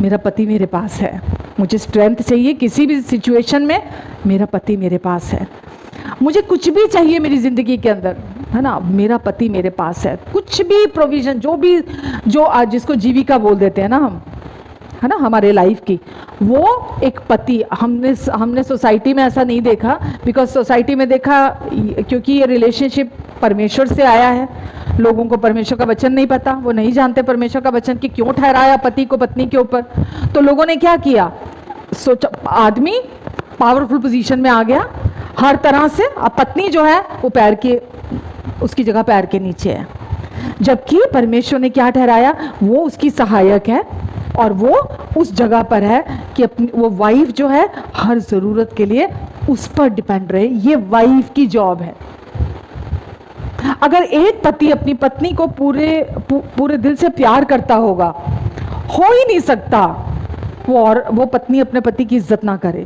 मेरा पति मेरे पास है। मुझे स्ट्रेंथ चाहिए किसी भी सिचुएशन में, मेरा पति मेरे पास है। मुझे कुछ भी चाहिए मेरी ज़िंदगी के अंदर, है ना, मेरा पति मेरे पास है। कुछ भी प्रोविज़न, जो आज जिसको जीविका बोल देते हैं ना हम, है ना, हमारे लाइफ की, वो एक पति। हमने सोसाइटी में ऐसा नहीं देखा, बिकॉज सोसाइटी में देखा क्योंकि ये रिलेशनशिप परमेश्वर से आया है। लोगों को परमेश्वर का वचन नहीं पता, वो नहीं जानते परमेश्वर का वचन कि क्यों ठहराया पति को पत्नी के ऊपर। तो लोगों ने क्या किया, सोचा आदमी पावरफुल पोजीशन में आ गया हर तरह से, अब पत्नी जो है वो उसकी जगह पैर के नीचे है। जबकि परमेश्वर ने क्या ठहराया, वो उसकी सहायक है और वो उस जगह पर है कि वो वाइफ जो है हर ज़रूरत के लिए उस पर डिपेंड रहे। ये वाइफ की जॉब है। अगर एक पति अपनी पत्नी को पूरे दिल से प्यार करता होगा, हो ही नहीं सकता वो पत्नी अपने पति की इज्जत ना करे,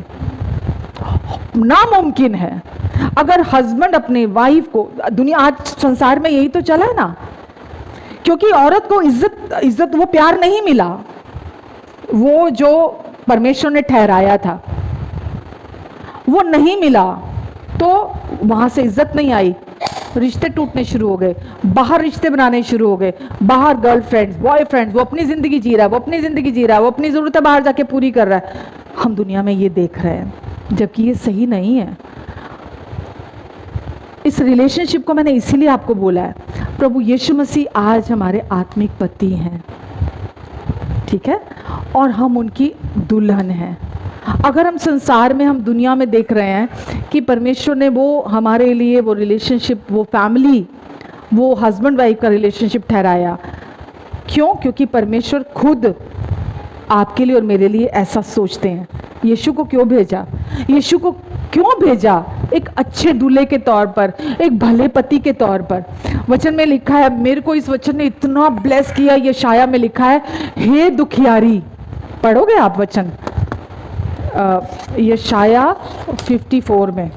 नामुमकिन है। अगर हस्बैंड अपने वाइफ को, दुनिया आज संसार में यही तो चला है ना, क्योंकि औरत को इज्जत वो प्यार नहीं मिला, वो जो परमेश्वर ने ठहराया था वो नहीं मिला, तो वहां से इज्जत नहीं आई, रिश्ते टूटने शुरू हो गए, बाहर रिश्ते बनाने शुरू हो गए, बाहर गर्लफ्रेंड्स, बॉयफ्रेंड्स, वो अपनी जिंदगी जी रहा है, वो अपनी ज़रूरतें बाहर जाके पूरी कर रहा है। हम दुनिया में ये देख रहे हैं, जबकि ये सही नहीं है। इस रिलेशनशिप को मैंने इसीलिए आपको बोला है, प्रभु यीशु मसीह आज हमारे आत्मिक पति हैं, ठीक है, और हम उनकी दुल्हन हैं। अगर हम संसार में, हम दुनिया में देख रहे हैं कि परमेश्वर ने वो हमारे लिए वो रिलेशनशिप, वो फैमिली, वो हस्बैंड वाइफ का रिलेशनशिप ठहराया, क्यों? क्योंकि परमेश्वर खुद आपके लिए और मेरे लिए ऐसा सोचते हैं। यीशु को क्यों भेजा? यीशु को क्यों भेजा? एक अच्छे दूल्हे के तौर पर, एक भले पति के तौर पर। वचन में लिखा है, मेरे को इस वचन ने इतना ब्लेस किया, यशाया में लिखा है, हे दुखियारी। पढ़ोगे आप वचन? यशाया 54 में।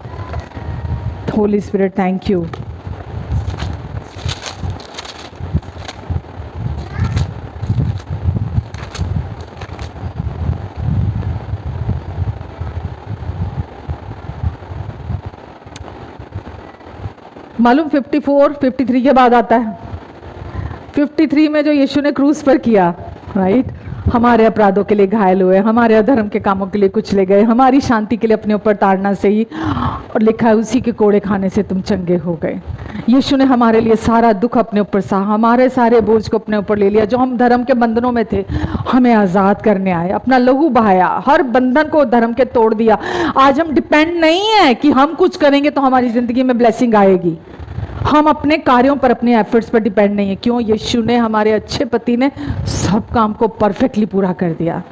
Holi spirit, thank you. मालूम 54, 53 के बाद आता है। 53 में जो यीशु ने क्रूस पर किया, राइट, हमारे अपराधों के लिए घायल हुए, हमारे अधर्म के कामों के लिए कुचले गए, हमारी शांति के लिए अपने ऊपर ताड़ना से ही, और लिखा है उसी के कोड़े खाने से तुम चंगे हो गए। यीशु ने हमारे लिए सारा दुख अपने ऊपर सहा, हमारे सारे बोझ को अपने ऊपर ले लिया। जो हम धर्म के बंधनों में थे, हमें आज़ाद करने आए, अपना लहू बहाया, हर बंधन को धर्म के तोड़ दिया। आज हम डिपेंड नहीं है कि हम कुछ करेंगे तो हमारी जिंदगी में ब्लेसिंग आएगी। हम अपने कार्यों पर, अपने एफर्ट्स पर डिपेंड नहीं है। क्यों? यीशु ने, हमारे अच्छे पति ने सब काम को परफेक्टली पूरा कर दिया।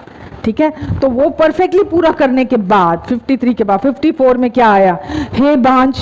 ठीक है, तो वो परफेक्टली पूरा करने के बाद 53 के बाद 54 में क्या आया? हे बांझ,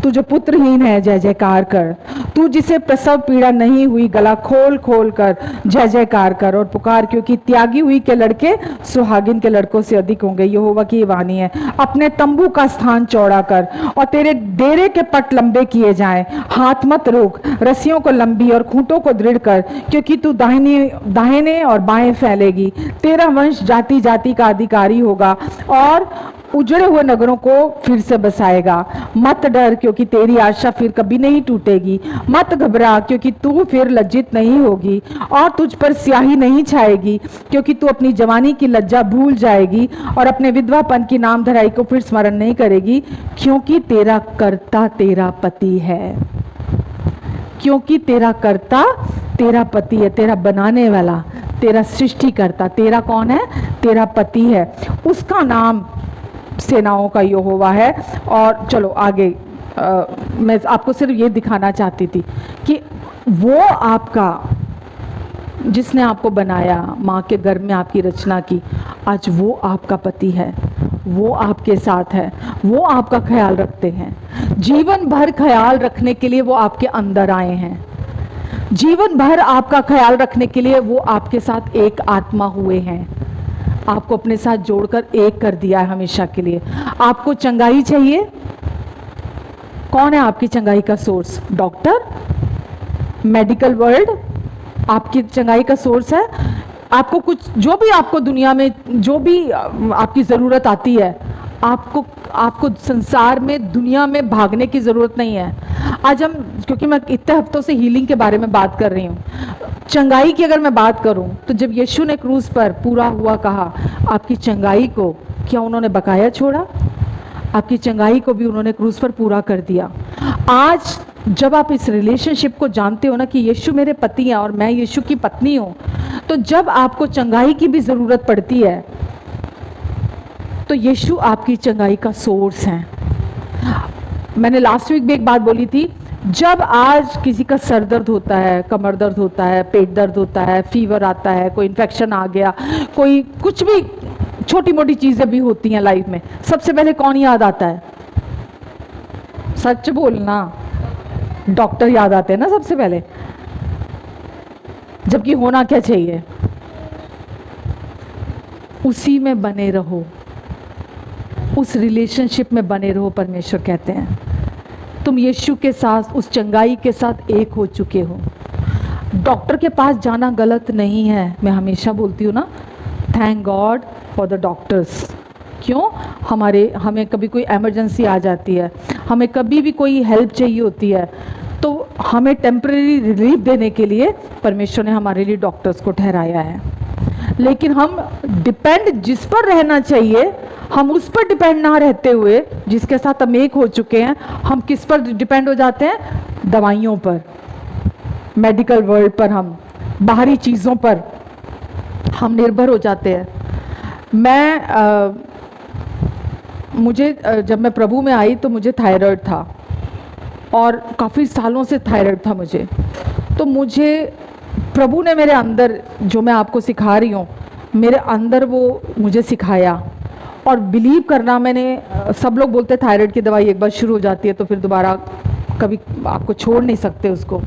तू जो पुत्रहीन है, जय जयकार कर। तू जिसे प्रसव पीड़ा नहीं हुई, गला खोल खोल कर जय जयकार कर और पुकार, क्योंकि त्यागी हुई के लड़के सुहागिन के लड़कों से अधिक होंगे। यहोवा की वाणी है। अपने तंबू का स्थान चौड़ा कर और तेरे डेरे के पट लंबे किए जाएं। हाथ मत रोक, रस्सियों को लंबी और खूंटों को दृढ़ कर, क्योंकि तू दाहिने और बाएं फैलेगी। तेरा वंश जाति जाति का अधिकारी होगा और उजड़े हुए नगरों को फिर से बसाएगा। मत डर, क्योंकि तेरी आशा फिर कभी नहीं टूटेगी। मत घबरा, क्योंकि तू फिर लज्जित नहीं होगी और तुझ पर स्याही नहीं छाएगी, क्योंकि तू अपनी जवानी की लज्जा भूल जाएगी और अपने विधवापन की नाम धराई को फिर स्मरण नहीं करेगी, क्योंकि तेरा कर्ता तेरा पति है। क्योंकि तेरा कर्ता तेरा पति है, तेरा बनाने वाला, तेरा सृष्टिकर्ता, तेरा कौन है? तेरा पति है। उसका नाम सेनाओं का यहोवा है। और चलो आगे, मैं आपको सिर्फ ये दिखाना चाहती थी कि वो आपका, जिसने आपको बनाया, माँ के गर्भ में आपकी रचना की, आज वो आपका पति है। वो आपके साथ है, वो आपका ख्याल रखते हैं। जीवन भर ख्याल रखने के लिए वो आपके अंदर आए हैं। जीवन भर आपका ख्याल रखने के लिए वो आपके साथ एक आत्मा हुए हैं। आपको अपने साथ जोड़कर एक कर दिया है हमेशा के लिए। आपको चंगाई चाहिए? कौन है आपकी चंगाई का सोर्स? डॉक्टर? मेडिकल वर्ल्ड आपकी चंगाई का सोर्स है? आपको कुछ, जो भी आपको दुनिया में, जो भी आपकी ज़रूरत आती है, आपको संसार में, दुनिया में भागने की ज़रूरत नहीं है। आज हम, क्योंकि मैं इतने हफ्तों से हीलिंग के बारे में बात कर रही हूँ, चंगाई की अगर मैं बात करूं, तो जब यीशु ने क्रूस पर पूरा हुआ कहा, आपकी चंगाई को क्या उन्होंने बकाया छोड़ा? आपकी चंगाई को भी उन्होंने क्रूस पर पूरा कर दिया। आज जब आप इस रिलेशनशिप को जानते हो ना कि यीशु मेरे पति हैं और मैं यीशु की पत्नी हूं, तो जब आपको चंगाई की भी ज़रूरत पड़ती है तो यीशु आपकी चंगाई का सोर्स है। मैंने लास्ट वीक भी एक बात बोली थी, जब आज किसी का सर दर्द होता है, कमर दर्द होता है, पेट दर्द होता है, फीवर आता है, कोई इन्फेक्शन आ गया, कोई कुछ भी छोटी मोटी चीज़ें भी होती हैं लाइफ में, सबसे पहले कौन याद आता है? सच बोलना, डॉक्टर याद आते हैं ना सबसे पहले। जबकि होना क्या चाहिए? उसी में बने रहो, उस रिलेशनशिप में बने रहो। परमेश्वर कहते हैं तुम यीशु के साथ, उस चंगाई के साथ एक हो चुके हो। डॉक्टर के पास जाना गलत नहीं है, मैं हमेशा बोलती हूँ ना, thank God for the doctors. क्यों? हमें कभी कोई इमरजेंसी आ जाती है, हमें कभी भी कोई हेल्प चाहिए होती है, तो हमें टेम्परेरी रिलीफ देने के लिए परमेश्वर ने हमारे लिए डॉक्टर्स को ठहराया है। लेकिन हम डिपेंड, जिस पर रहना चाहिए, हम उस पर डिपेंड ना रहते हुए, जिसके साथ हम एक हो चुके हैं, हम किस पर डिपेंड हो जाते हैं? दवाइयों पर, मेडिकल वर्ल्ड पर, हम बाहरी चीज़ों पर हम निर्भर हो जाते हैं। मुझे जब मैं प्रभु में आई तो मुझे थायराइड था और काफ़ी सालों से थायराइड था मुझे। तो मुझे प्रभु ने मेरे अंदर, जो मैं आपको सिखा रही हूँ, मेरे अंदर वो मुझे सिखाया। और बिलीव करना, मैंने सब लोग बोलते हैं थायराइड की दवाई एक बार शुरू हो जाती है तो फिर दोबारा कभी आपको छोड़ नहीं सकते उसको।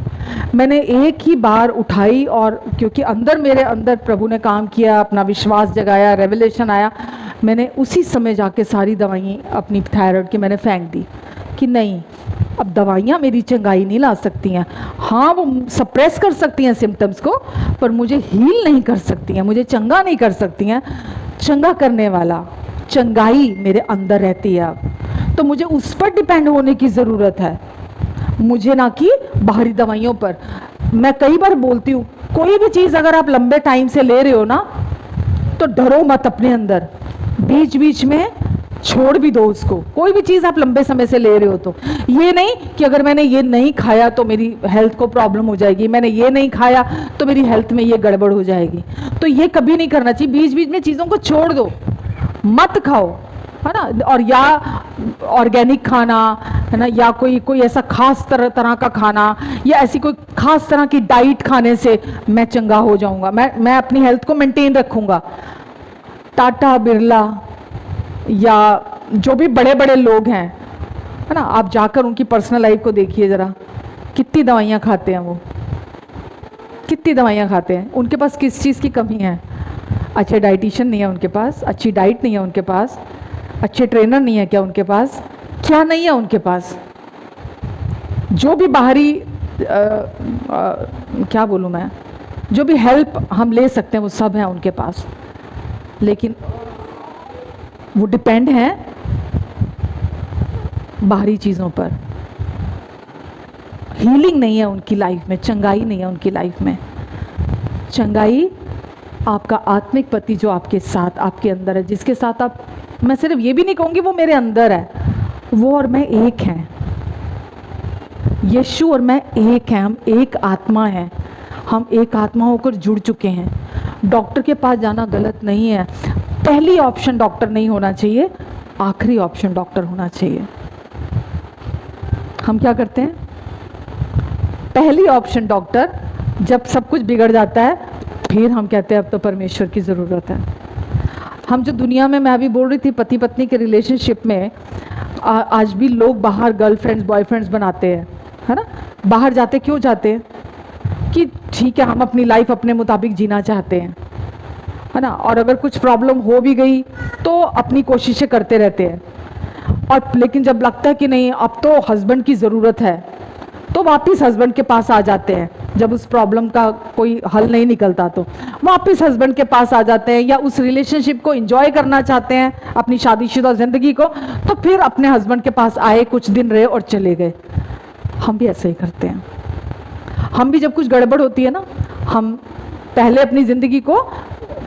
मैंने एक ही बार उठाई और क्योंकि अंदर मेरे अंदर प्रभु ने काम किया, अपना विश्वास जगाया, रेवलेशन आया, मैंने उसी समय जाके सारी दवाइयाँ अपनी थायराइड की मैंने फेंक दी कि नहीं, अब दवाइयाँ मेरी चंगाई नहीं ला सकती हैं। हाँ, वो सप्रेस कर सकती हैं सिम्टम्स को, पर मुझे हील नहीं कर सकती हैं, मुझे चंगा नहीं कर सकती हैं। चंगा करने वाला, चंगाई मेरे अंदर रहती है अब। तो मुझे उस पर डिपेंड होने की ज़रूरत है, मुझे ना कि बाहरी दवाइयों पर। मैं कई बार बोलती हूँ, कोई भी चीज़ अगर आप लंबे टाइम से ले रहे हो ना, तो डरो मत अपने अंदर, बीच बीच में छोड़ भी दो उसको। कोई भी चीज़ आप लंबे समय से ले रहे हो तो ये नहीं कि अगर मैंने ये नहीं खाया तो मेरी हेल्थ को प्रॉब्लम हो जाएगी, मैंने ये नहीं खाया तो मेरी हेल्थ में ये गड़बड़ हो जाएगी, तो ये कभी नहीं करना चाहिए। बीच बीच में चीज़ों को छोड़ दो, मत खाओ, है ना। और या ऑर्गेनिक खाना, है ना, या कोई ऐसा खास तरह का खाना या ऐसी कोई खास तरह की डाइट खाने से मैं चंगा हो जाऊंगा, मैं अपनी हेल्थ को मेंटेन रखूंगा। टाटा, बिरला या जो भी बड़े बड़े लोग हैं, है ना, आप जाकर उनकी पर्सनल लाइफ को देखिए ज़रा, कितनी दवाइयाँ खाते हैं वो, कितनी दवाइयाँ खाते हैं। उनके पास किस चीज़ की कमी है? अच्छे डाइटिशियन नहीं है उनके पास, अच्छी डाइट नहीं है उनके पास, अच्छे ट्रेनर नहीं है क्या उनके पास, क्या नहीं है उनके पास? जो भी बाहरी क्या बोलूँ मैं, जो भी हेल्प हम ले सकते हैं वो सब है उनके पास, लेकिन वो डिपेंड है बाहरी चीज़ों पर। हीलिंग नहीं है उनकी लाइफ में, चंगाई नहीं है उनकी लाइफ में। चंगाई आपका आत्मिक पति जो आपके साथ, आपके अंदर है, जिसके साथ आप, मैं सिर्फ ये भी नहीं कहूँगी वो मेरे अंदर है, वो और मैं एक हैं। यीशु और मैं एक हैं, हम एक आत्मा हैं, हम एक आत्मा होकर जुड़ चुके हैं। डॉक्टर के पास जाना गलत नहीं है, पहली ऑप्शन डॉक्टर नहीं होना चाहिए, आखिरी ऑप्शन डॉक्टर होना चाहिए। हम क्या करते हैं, पहली ऑप्शन डॉक्टर, जब सब कुछ बिगड़ जाता है फिर हम कहते हैं अब तो परमेश्वर की ज़रूरत है। हम जो दुनिया में, मैं अभी बोल रही थी पति पत्नी के रिलेशनशिप में, आज भी लोग बाहर गर्लफ्रेंड्स बॉयफ्रेंड्स बनाते हैं, है ना। बाहर जाते क्यों जाते हैं? कि ठीक है, हम अपनी लाइफ अपने मुताबिक जीना चाहते हैं, है ना, और अगर कुछ प्रॉब्लम हो भी गई तो अपनी कोशिशें करते रहते हैं, और लेकिन जब लगता है कि नहीं अब तो हस्बैंड की ज़रूरत है तो वापस हस्बैंड के पास आ जाते हैं। जब उस प्रॉब्लम का कोई हल नहीं निकलता तो वापस हस्बैंड के पास आ जाते हैं, या उस रिलेशनशिप को एंजॉय करना चाहते हैं, अपनी शादीशुदा ज़िंदगी को, तो फिर अपने हस्बैंड के पास आए, कुछ दिन रहे और चले गए। हम भी ऐसे ही करते हैं। हम भी जब कुछ गड़बड़ होती है ना, हम पहले अपनी ज़िंदगी को,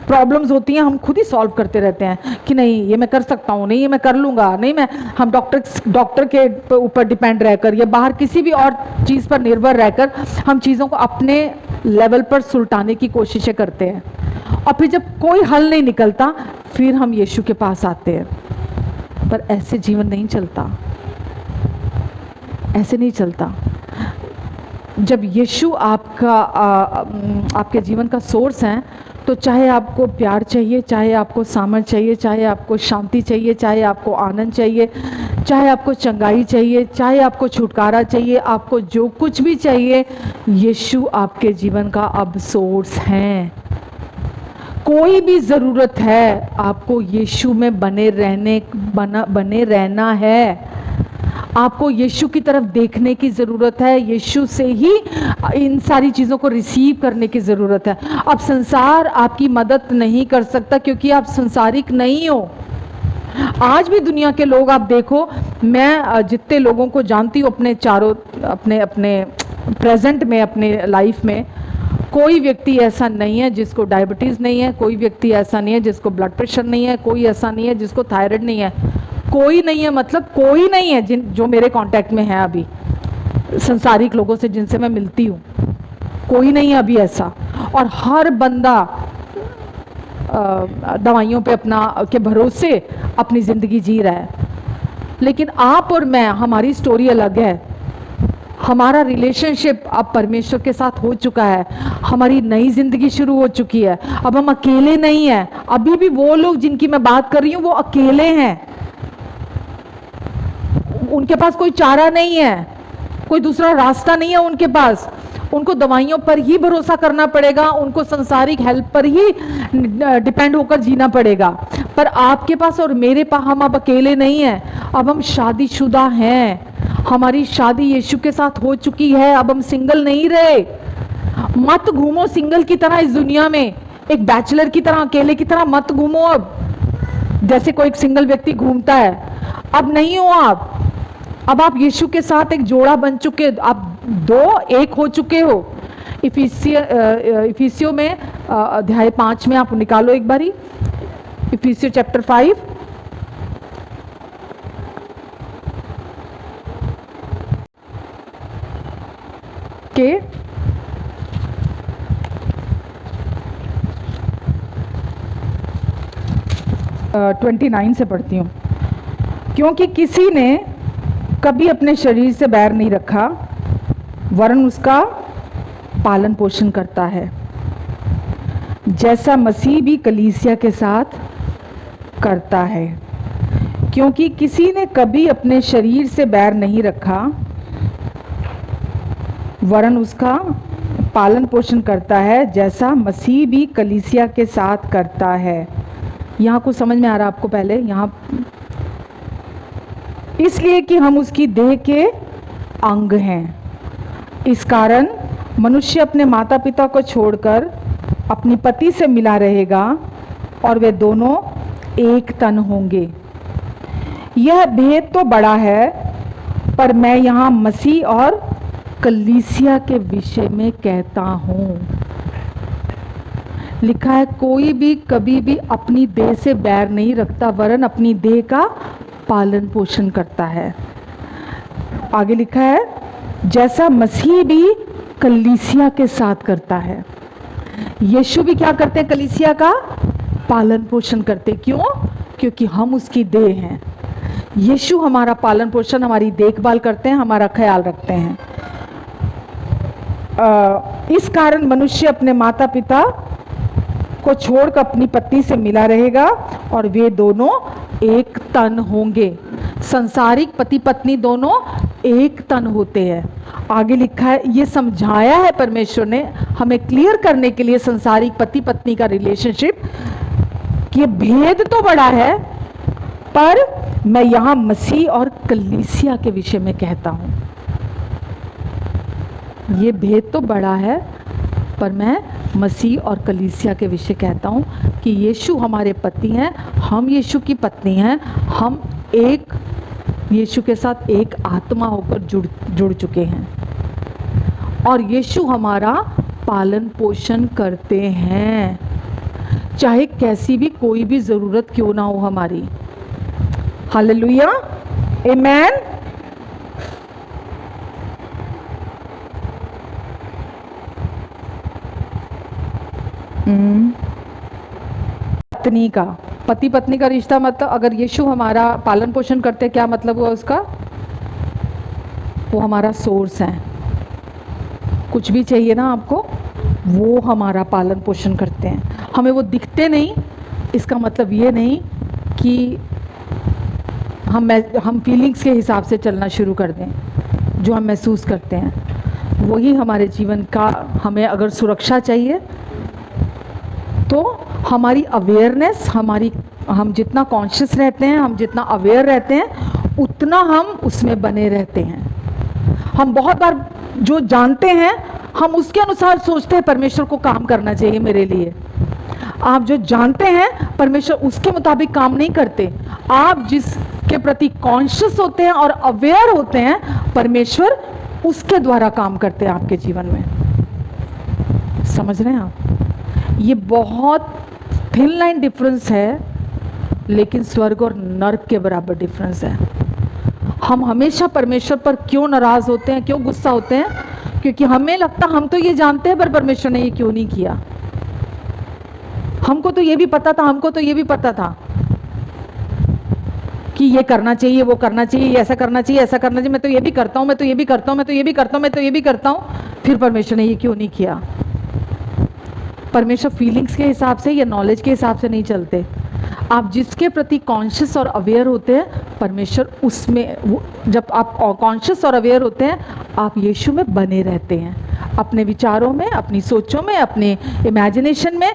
प्रॉब्लम्स होती हैं, हम खुद ही सॉल्व करते रहते हैं कि नहीं ये मैं कर सकता हूँ, नहीं ये मैं कर लूँगा, नहीं मैं, हम डॉक्टर के ऊपर डिपेंड रहकर या बाहर किसी भी और चीज़ पर निर्भर रहकर हम चीज़ों को अपने लेवल पर सुलटाने की कोशिशें करते हैं, और फिर जब कोई हल नहीं निकलता फिर हम यीशु के पास आते हैं। पर ऐसे जीवन नहीं चलता, ऐसे नहीं चलता। जब यीशु आपके जीवन का सोर्स है, तो चाहे आपको प्यार चाहिए, चाहे आपको सामर्थ चाहिए, चाहे आपको शांति चाहिए, चाहे आपको आनंद चाहिए, चाहे आपको चंगाई चाहिए, चाहे आपको छुटकारा चाहिए, आपको जो कुछ भी चाहिए, यीशु आपके जीवन का अब सोर्स है। कोई भी ज़रूरत है, आपको यीशु में बने रहना है। आपको यीशु की तरफ देखने की ज़रूरत है, यीशु से ही इन सारी चीज़ों को रिसीव करने की ज़रूरत है। अब संसार आपकी मदद नहीं कर सकता क्योंकि आप संसारिक नहीं हो। आज भी दुनिया के लोग आप देखो, मैं जितने लोगों को जानती हूँ अपने चारों, अपने प्रेजेंट में, अपने लाइफ में, कोई व्यक्ति ऐसा नहीं है जिसको डायबिटीज़ नहीं है, कोई व्यक्ति ऐसा नहीं है जिसको ब्लड प्रेशर नहीं है, कोई ऐसा नहीं है जिसको थायराइड नहीं है, कोई नहीं है, मतलब कोई नहीं है जो मेरे कांटेक्ट में है अभी, संसारिक लोगों से जिनसे मैं मिलती हूँ, कोई नहीं है अभी ऐसा। और हर बंदा दवाइयों पे के भरोसे अपनी ज़िंदगी जी रहा है। लेकिन आप और मैं, हमारी स्टोरी अलग है। हमारा रिलेशनशिप अब परमेश्वर के साथ हो चुका है, हमारी नई जिंदगी शुरू हो चुकी है। अब हम अकेले नहीं हैं। अभी भी वो लोग जिनकी मैं बात कर रही हूँ वो अकेले हैं, उनके पास कोई चारा नहीं है, कोई दूसरा रास्ता नहीं है उनके पास। उनको दवाइयों पर ही भरोसा करना पड़ेगा, उनको संसारिक हेल्प पर ही डिपेंड होकर जीना पड़ेगा। पर आपके पास और मेरे पास, हम अब अकेले नहीं हैं। अब हम शादीशुदा हैं, हमारी शादी यीशु के साथ हो चुकी है। अब हम सिंगल नहीं रहे। मत घूमो सिंगल की तरह इस दुनिया में, एक बैचलर की तरह, अकेले की तरह मत घूमो। अब जैसे कोई एक सिंगल व्यक्ति घूमता है, अब नहीं हो आप। अब आप यीशु के साथ एक जोड़ा बन चुके, आप दो एक हो चुके हो। इफिसियों में अध्याय 5 में आप निकालो एक बारी, इफिसियों चैप्टर 5 के 29 से पढ़ती हूँ। क्योंकि किसी ने कभी अपने शरीर से बैर नहीं रखा, वरन उसका पालन पोषण करता है, जैसा मसीह भी कलीसिया के साथ करता है। क्योंकि किसी ने कभी अपने शरीर से बैर नहीं रखा, वरन उसका पालन पोषण करता है, जैसा मसीह भी कलीसिया के साथ करता है। यहाँ कुछ समझ में आ रहा आपको? पहले यहाँ, इसलिए कि हम उसकी देह के अंग हैं। इस कारण मनुष्य अपने माता पिता को छोड़कर अपनी पति से मिला रहेगा और वे दोनों एक तन होंगे। यह भेद तो बड़ा है, पर मैं यहाँ मसीह और कलीसिया के विषय में कहता हूँ। लिखा है, कोई भी कभी भी अपनी देह से बैर नहीं रखता, वरन अपनी देह का पालन पोषण करता है। आगे लिखा है, जैसा मसीह भी कलीसिया के साथ करता है। यीशु भी क्या करते हैं? कलीसिया का पालन पोषण करते। क्यों? क्योंकि हम उसकी देह हैं। यीशु हमारा पालन पोषण, हमारी देखभाल करते हैं, हमारा ख्याल रखते हैं। इस कारण मनुष्य अपने माता पिता को छोड़कर अपनी पत्नी से मिला रहेगा और वे दोनों एक तन होंगे। संसारिक पति पत्नी दोनों एक तन होते हैं। आगे लिखा है, ये समझाया है परमेश्वर ने हमें क्लियर करने के लिए संसारिक पति पत्नी का रिलेशनशिप, कि ये भेद तो बड़ा है, पर मैं यहाँ मसीह और कलीसिया के विषय में कहता हूँ। ये भेद तो बड़ा है, पर मैं मसीह और कलीसिया के विषय कहता हूँ कि यीशु हमारे पति हैं, हम यीशु की पत्नी हैं, हम एक यीशु के साथ एक आत्मा होकर जुड़ चुके हैं और यीशु हमारा पालन पोषण करते हैं, चाहे कैसी भी कोई भी ज़रूरत क्यों ना हो हमारी। हालेलुया, आमेन। पत्नी का, पति पत्नी का रिश्ता, मतलब अगर यीशु हमारा पालन पोषण करते, क्या मतलब हुआ उसका? वो हमारा सोर्स है। कुछ भी चाहिए ना आपको, वो हमारा पालन पोषण करते हैं। हमें वो दिखते नहीं, इसका मतलब ये नहीं कि हम फीलिंग्स के हिसाब से चलना शुरू कर दें। जो हम महसूस करते हैं वही हमारे जीवन का, हमें अगर सुरक्षा चाहिए तो हमारी अवेयरनेस, हम जितना कॉन्शियस रहते हैं, हम जितना अवेयर रहते हैं, उतना हम उसमें बने रहते हैं। हम बहुत बार जो जानते हैं हम उसके अनुसार सोचते हैं परमेश्वर को काम करना चाहिए मेरे लिए। आप जो जानते हैं परमेश्वर उसके मुताबिक काम नहीं करते। आप जिसके प्रति कॉन्शियस होते हैं और अवेयर होते हैं, परमेश्वर उसके द्वारा काम करते हैं आपके जीवन में। समझ रहे हैं आप? ये बहुत थिन लाइन डिफरेंस है, लेकिन स्वर्ग और नर्क के बराबर डिफरेंस है। हम हमेशा परमेश्वर पर क्यों नाराज होते हैं, क्यों गुस्सा होते हैं? क्योंकि हमें लगता हम तो ये जानते हैं, पर परमेश्वर ने ये क्यों नहीं किया। हमको तो ये भी पता था, हमको तो ये भी पता था। कि ये करना चाहिए, वो करना चाहिए, ये ऐसा करना चाहिए, ऐसा करना चाहिए, मैं तो ये भी करता हूँ, मैं तो ये भी करता हूँ, मैं तो ये भी करता हूँ, मैं तो ये भी करता हूँ, फिर परमेश्वर ने ये क्यों नहीं किया? परमेश्वर फीलिंग्स के हिसाब से या नॉलेज के हिसाब से नहीं चलते। आप जिसके प्रति कॉन्शियस और अवेयर होते हैं, परमेश्वर उसमें जब आप कॉन्शियस और अवेयर होते हैं, आप यीशु में बने रहते हैं, अपने विचारों में, अपनी सोचों में, अपने इमेजिनेशन में।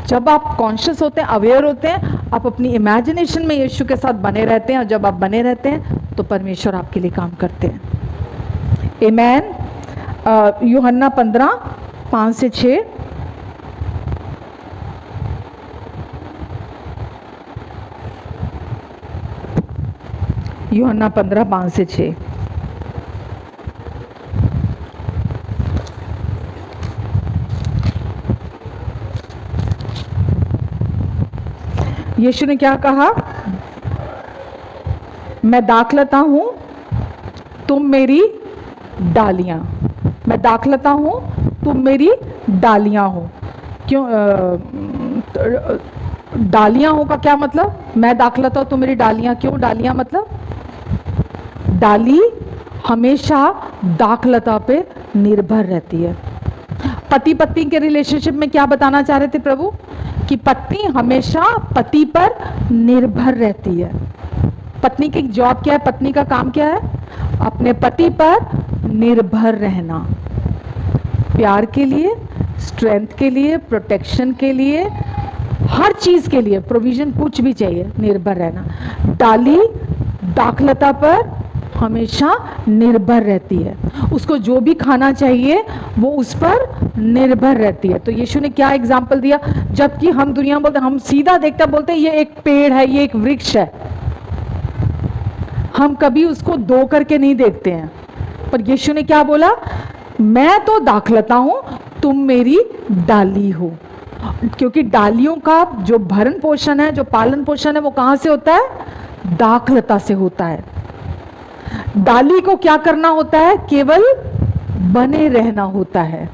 जब आप कॉन्शियस होते हैं, अवेयर होते हैं, आप अपनी इमेजिनेशन में यीशु के साथ बने रहते हैं, और जब आप बने रहते हैं तो परमेश्वर आपके लिए काम करते हैं। आमेन। यूहन्ना 15:5-6। यूहन्ना 15:5-6। यीशु ने क्या कहा? मैं दाखलता हूं, तुम मेरी डालियां। मैं दाखलता हूं, तुम मेरी डालियां हो। क्यों डालियां हो का क्या मतलब? मैं दाखलता हूं, तुम मेरी डालियां। क्यों डालियां मतलब? डाली हमेशा दाखलता पे निर्भर रहती है। पति पत्नी के रिलेशनशिप में क्या बताना चाह रहे थे प्रभु? कि पत्नी हमेशा पति पर निर्भर रहती है। पत्नी की जॉब क्या है? पत्नी का काम क्या है? अपने पति पर निर्भर रहना, प्यार के लिए, स्ट्रेंथ के लिए, प्रोटेक्शन के लिए, हर चीज के लिए, प्रोविजन कुछ भी चाहिए, निर्भर रहना। डाली दाखलता पर हमेशा निर्भर रहती है, उसको जो भी खाना चाहिए वो उस पर निर्भर रहती है। तो यीशु ने क्या एग्जाम्पल दिया? जबकि हम दुनिया में बोलते, हम सीधा देखते बोलते ये एक पेड़ है, ये एक वृक्ष है, हम कभी उसको दो करके नहीं देखते हैं। पर यीशु ने क्या बोला? मैं तो दाखलता हूं, तुम मेरी डाली हो। क्योंकि डालियों का जो भरण पोषण है, जो पालन पोषण है, वो कहां से होता है? दाखलता से होता है। डाली को क्या करना होता है? केवल बने रहना होता है।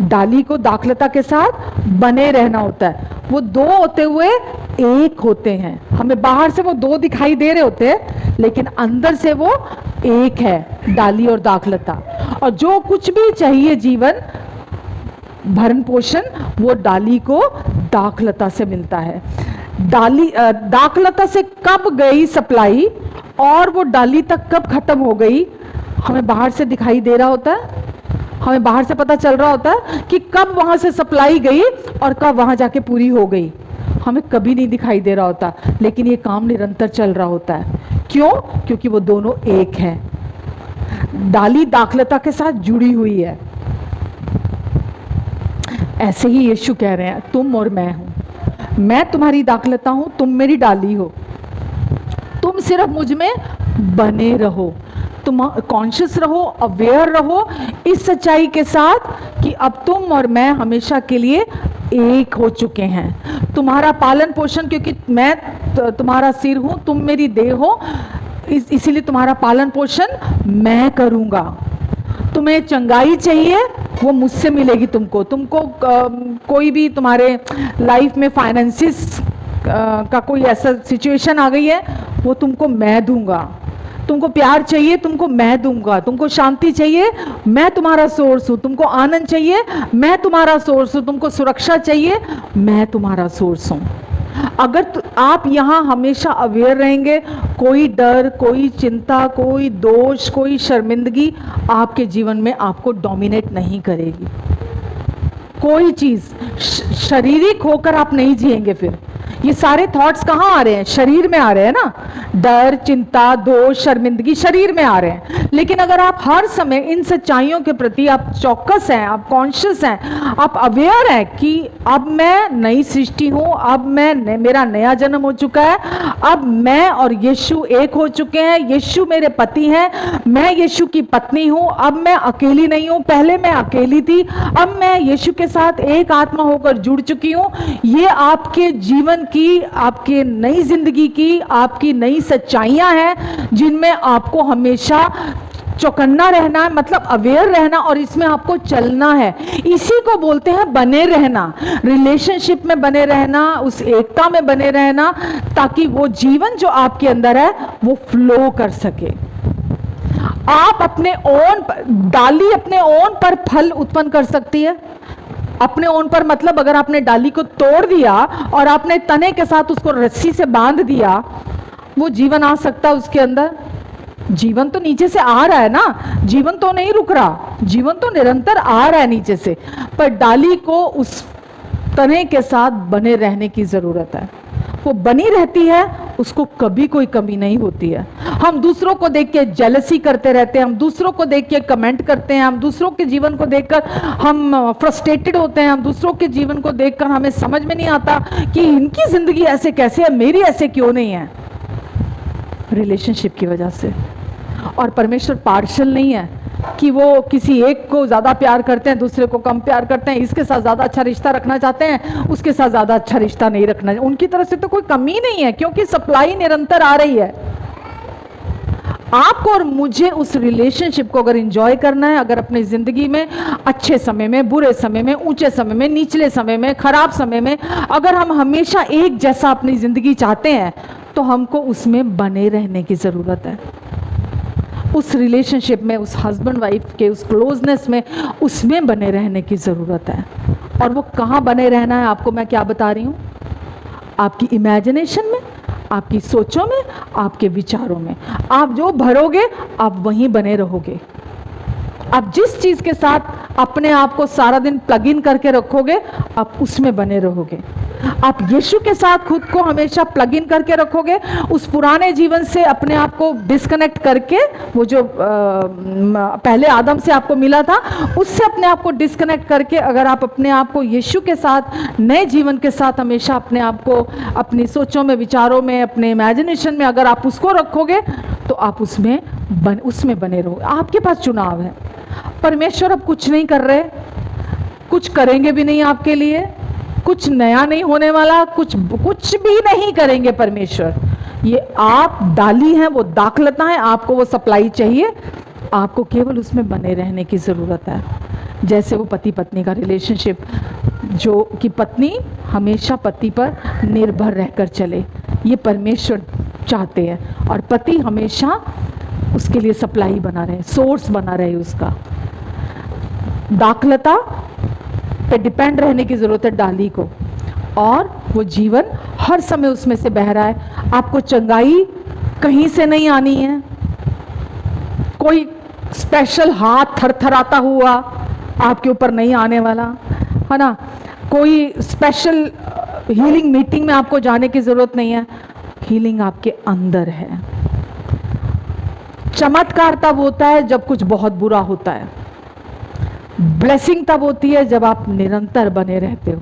डाली को दाखलता के साथ बने रहना होता है। वो दो होते हुए एक होते हैं। हमें बाहर से वो दो दिखाई दे रहे होते हैं, लेकिन अंदर से वो एक है, डाली और दाखलता। और जो कुछ भी चाहिए जीवन भरण पोषण, वो डाली को दाखलता से मिलता है। डाली दाखलता से कब गई सप्लाई और वो डाली तक कब खत्म हो गई, हमें बाहर से दिखाई दे रहा होता है। हमें बाहर से पता चल रहा होता है कि कब वहां से सप्लाई गई और कब वहां जाके पूरी हो गई। हमें कभी नहीं दिखाई दे रहा होता, लेकिन ये काम निरंतर चल रहा होता है। क्यों? क्योंकि वो दोनों एक हैं। डाली दाखलता के साथ जुड़ी हुई है। ऐसे ही यीशु कह रहे हैं, तुम और मैं हूं, मैं तुम्हारी दाखलता हूं, तुम मेरी डाली हो। तुम सिर्फ मुझ में बने रहो, तुम कॉन्शियस रहो, अवेयर रहो इस सच्चाई के साथ कि अब तुम और मैं हमेशा के लिए एक हो चुके हैं। तुम्हारा पालन पोषण, क्योंकि मैं तुम्हारा सिर हूं, तुम मेरी देह हो, इसीलिए तुम्हारा पालन पोषण मैं करूंगा। तुम्हें चंगाई चाहिए, वो मुझसे मिलेगी। तुमको कोई भी तुम्हारे लाइफ में फाइनेंसिस का कोई ऐसा सिचुएशन आ गई है, वो तुमको मैं दूंगा। तुमको प्यार चाहिए, तुमको मैं दूंगा। तुमको शांति चाहिए, मैं तुम्हारा सोर्स हूं। तुमको आनंद चाहिए, मैं तुम्हारा सोर्स हूं। तुमको सुरक्षा चाहिए, मैं तुम्हारा सोर्स हूं। अगर आप यहाँ हमेशा अवेयर रहेंगे, कोई डर, कोई चिंता, कोई दोष, कोई शर्मिंदगी आपके जीवन में आपको डोमिनेट नहीं करेगी। कोई चीज शारीरिक होकर आप नहीं जिएंगे। फिर ये सारे थॉट्स कहाँ आ रहे हैं? शरीर में आ रहे हैं ना। डर, चिंता, दोष, शर्मिंदगी शरीर में आ रहे हैं। लेकिन अगर आप हर समय इन सच्चाइयों के प्रति आप चौकस हैं, आप कॉन्शियस हैं, आप अवेयर हैं कि अब मैं नई सृष्टि हूं, अब मेरा नया जन्म हो चुका है, अब मैं और यीशु एक हो चुके हैं, यीशु मेरे पति हैं, मैं यीशु की पत्नी हूं, अब मैं अकेली नहीं हूं, पहले मैं अकेली थी, अब मैं यीशु के साथ एक आत्मा होकर जुड़ चुकी हूं। ये आपके जीवन की, आपके नई जिंदगी की, आपकी नई सच्चाइयां हैं जिनमें आपको हमेशा चौकन्ना रहना है, मतलब अवेयर रहना, और इसमें आपको चलना है। इसी को बोलते हैं बने रहना, रिलेशनशिप में बने रहना, उस एकता में बने रहना, ताकि वो जीवन जो आपके अंदर है वो फ्लो कर सके। आप अपने ओन डाली अपने ओन पर फल उत्पन्न कर सकती है। अपने ओन पर मतलब अगर आपने डाली को तोड़ दिया और आपने तने के साथ उसको रस्सी से बांध दिया, वो जीवन आ सकता है उसके अंदर? जीवन तो नीचे से आ रहा है ना, जीवन तो नहीं रुक रहा, जीवन तो निरंतर आ रहा है नीचे से, पर डाली को उस तने के साथ बने रहने की जरूरत है। वो बनी रहती है, उसको कभी कोई कमी नहीं होती है। हम दूसरों को देख के जेलसी करते रहते हैं, हम दूसरों को देख के कमेंट करते हैं, हम दूसरों के जीवन को देखकर हम फ्रस्ट्रेटेड होते हैं, हम दूसरों के जीवन को देखकर हमें समझ में नहीं आता कि इनकी जिंदगी ऐसे कैसे है, मेरी ऐसे क्यों नहीं है। रिलेशनशिप की वजह से। और परमेश्वर पार्शल नहीं है कि वो किसी एक को ज़्यादा प्यार करते हैं, दूसरे को कम प्यार करते हैं, इसके साथ ज़्यादा अच्छा रिश्ता रखना चाहते हैं, उसके साथ ज़्यादा अच्छा रिश्ता नहीं रखना। उनकी तरफ से तो कोई कमी नहीं है, क्योंकि सप्लाई निरंतर आ रही है। आपको और मुझे उस रिलेशनशिप को अगर एंजॉय करना है, अगर अपनी ज़िंदगी में अच्छे समय में, बुरे समय में, ऊंचे समय में, निचले समय में, खराब समय में, अगर हम हमेशा एक जैसा अपनी ज़िंदगी चाहते हैं, तो हमको उसमें बने रहने की ज़रूरत है। उस रिलेशनशिप में, उस हस्बैंड वाइफ के उस क्लोजनेस में, उसमें बने रहने की ज़रूरत है। और वो कहाँ बने रहना है, आपको मैं क्या बता रही हूँ? आपकी इमेजिनेशन में, आपकी सोचों में, आपके विचारों में। आप जो भरोगे आप वहीं बने रहोगे। आप जिस चीज़ के साथ अपने आप को सारा दिन प्लग इन करके रखोगे, आप उसमें बने रहोगे। आप यीशु के साथ खुद को हमेशा प्लग इन करके रखोगे, उस पुराने जीवन से अपने आप को डिस्कनेक्ट करके, वो जो पहले आदम से आपको मिला था उससे अपने आप को डिस्कनेक्ट करके, अगर आप अपने आप को यीशु के साथ नए जीवन के साथ हमेशा अपने आप को अपनी सोचों में, विचारों में, अपने इमेजिनेशन में अगर आप उसको रखोगे, तो आप उसमें बने रहोगे। आपके पास चुनाव है। परमेश्वर अब कुछ नहीं कर रहे, कुछ करेंगे भी नहीं आपके लिए, कुछ नया नहीं होने वाला, कुछ भी नहीं करेंगे परमेश्वर। ये आप डाली हैं, वो दाखलता है, आपको वो सप्लाई चाहिए, आपको केवल उसमें बने रहने की ज़रूरत है। जैसे वो पति पत्नी का रिलेशनशिप, जो कि पत्नी हमेशा पति पर निर्भर रहकर चले, ये परमेश्वर चाहते हैं, और पति हमेशा उसके लिए सप्लाई बना रहे, सोर्स बना रहे उसका। दाखलता पे डिपेंड रहने की ज़रूरत है डाली को, और वो जीवन हर समय उसमें से बह रहा है। आपको चंगाई कहीं से नहीं आनी है, कोई स्पेशल हाथ थरथराता हुआ आपके ऊपर नहीं आने वाला है ना, कोई स्पेशल हीलिंग मीटिंग में आपको जाने की ज़रूरत नहीं है। हीलिंग आपके अंदर है। चमत्कार तब होता है जब कुछ बहुत बुरा होता है, ब्लेसिंग तब होती है जब आप निरंतर बने रहते हो।